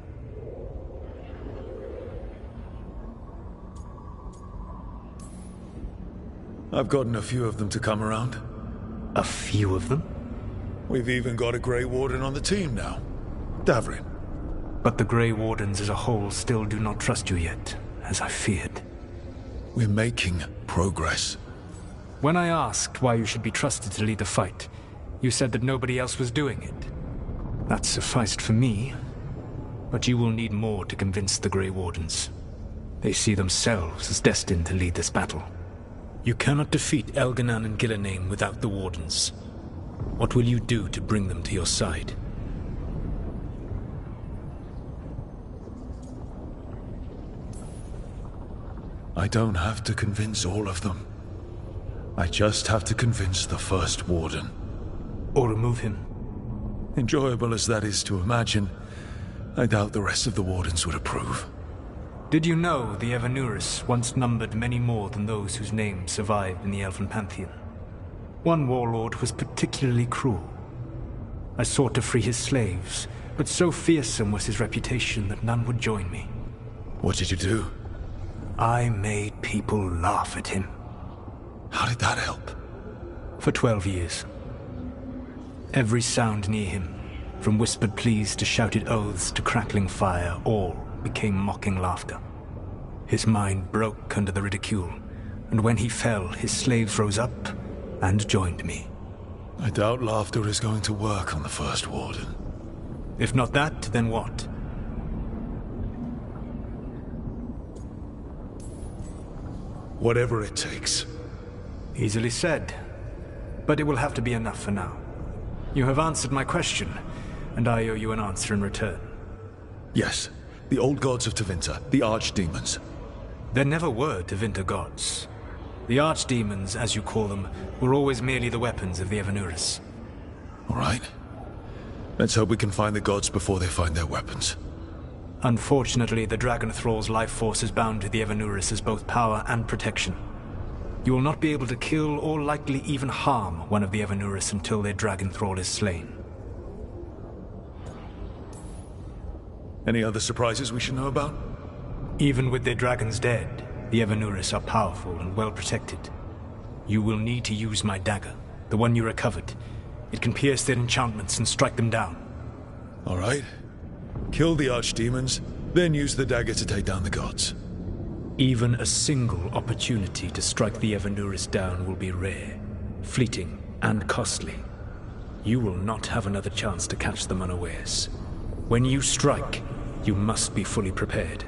I've gotten a few of them to come around. A few of them? We've even got a Grey Warden on the team now. Davrin. But the Grey Wardens as a whole still do not trust you yet, as I feared. We're making progress. When I asked why you should be trusted to lead the fight, you said that nobody else was doing it. That sufficed for me. But you will need more to convince the Grey Wardens. They see themselves as destined to lead this battle. You cannot defeat Elganan and Gillenane without the Wardens. What will you do to bring them to your side? I don't have to convince all of them. I just have to convince the first Warden. Or remove him. Enjoyable as that is to imagine, I doubt the rest of the Wardens would approve. Did you know the Evanuris once numbered many more than those whose names survived in the Elven Pantheon? One warlord was particularly cruel. I sought to free his slaves, but so fearsome was his reputation that none would join me. What did you do? I made people laugh at him. How did that help? For 12 years. Every sound near him, from whispered pleas to shouted oaths to crackling fire, all became mocking laughter. His mind broke under the ridicule, and when he fell, his slaves rose up and joined me. I doubt laughter is going to work on the First Warden. If not that, then what? Whatever it takes. Easily said, but it will have to be enough for now. You have answered my question, and I owe you an answer in return. Yes, the old gods of Tevinter, the archdemons. There never were Tevinter gods. The archdemons, as you call them, were always merely the weapons of the Evanuris. All right. Let's hope we can find the gods before they find their weapons. Unfortunately, the Dragon Thrall's life force is bound to the Evanuris as both power and protection. You will not be able to kill or likely even harm one of the Evanuris until their Dragon Thrall is slain. Any other surprises we should know about? Even with their dragons dead, the Evanuris are powerful and well protected. You will need to use my dagger, the one you recovered. It can pierce their enchantments and strike them down. All right. Kill the archdemons, then use the dagger to take down the gods. Even a single opportunity to strike the Evanuris down will be rare, fleeting, and costly. You will not have another chance to catch them unawares. When you strike, you must be fully prepared.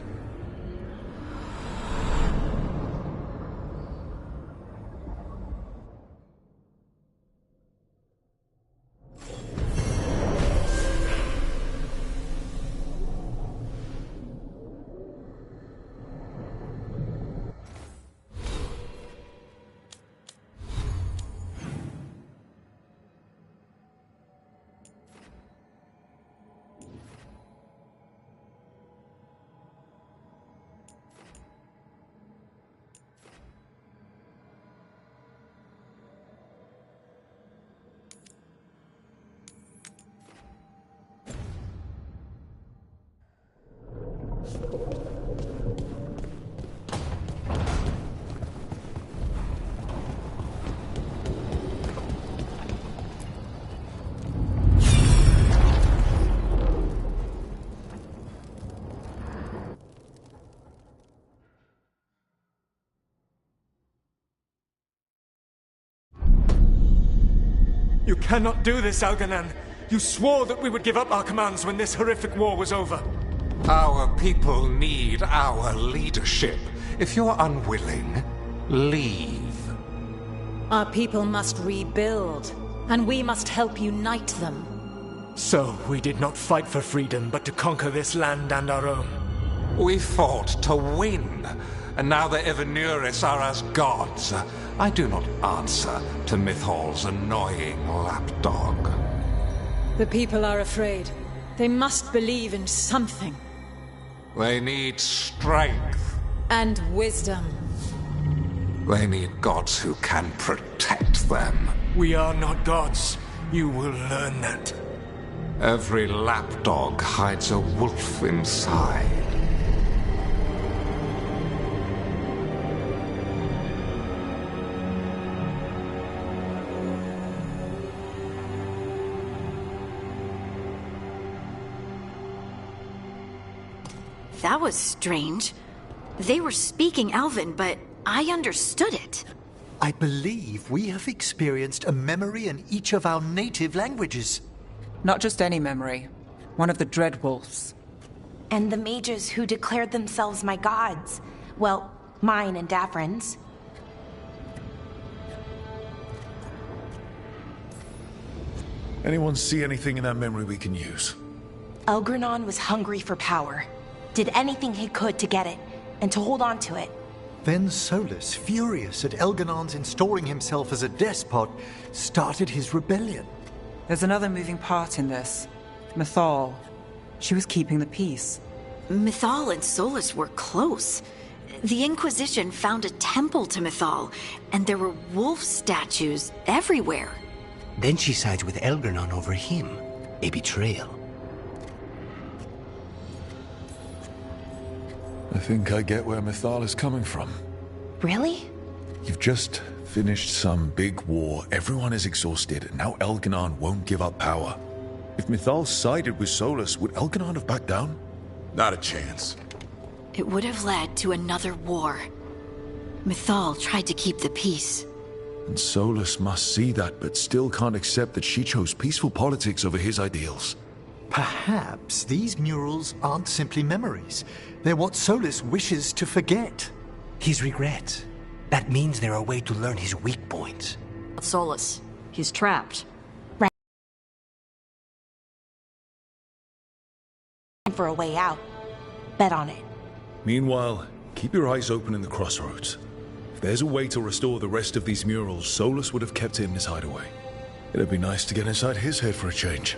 You cannot do this, Elganan. You swore that we would give up our commands when this horrific war was over. Our people need our leadership. If you're unwilling, leave. Our people must rebuild, and we must help unite them. So, we did not fight for freedom, but to conquer this land and our own. We fought to win, and now the Evanuris are as gods. I do not answer to Mythal's annoying lapdog. The people are afraid. They must believe in something. They need strength. And wisdom. They need gods who can protect them. We are not gods. You will learn that. Every lapdog hides a wolf inside. That was strange. They were speaking Elven, but I understood it. I believe we have experienced a memory in each of our native languages. Not just any memory. One of the Dreadwolves. And the mages who declared themselves my gods. Well, mine and Davrin's. Anyone see anything in that memory we can use? Elgranon was hungry for power. Did anything he could to get it, and to hold on to it. Then Solus, furious at Elganon's installing himself as a despot, started his rebellion. There's another moving part in this. Mythal. She was keeping the peace. Mythal and Solus were close. The Inquisition found a temple to Mythal, and there were wolf statues everywhere. Then she sides with Elgranon over him. A betrayal. I think I get where Mythal is coming from. Really? You've just finished some big war, everyone is exhausted, and now Elganon won't give up power. If Mythal sided with Solus, would Elganon have backed down? Not a chance. It would have led to another war. Mythal tried to keep the peace. And Solus must see that, but still can't accept that she chose peaceful politics over his ideals. Perhaps these murals aren't simply memories. They're what Solus wishes to forget. His regrets. That means they're a way to learn his weak points. Solus. He's trapped. Right. For a way out. Bet on it. Meanwhile, keep your eyes open in the crossroads. If there's a way to restore the rest of these murals, Solus would have kept it in his hideaway. It'd be nice to get inside his head for a change.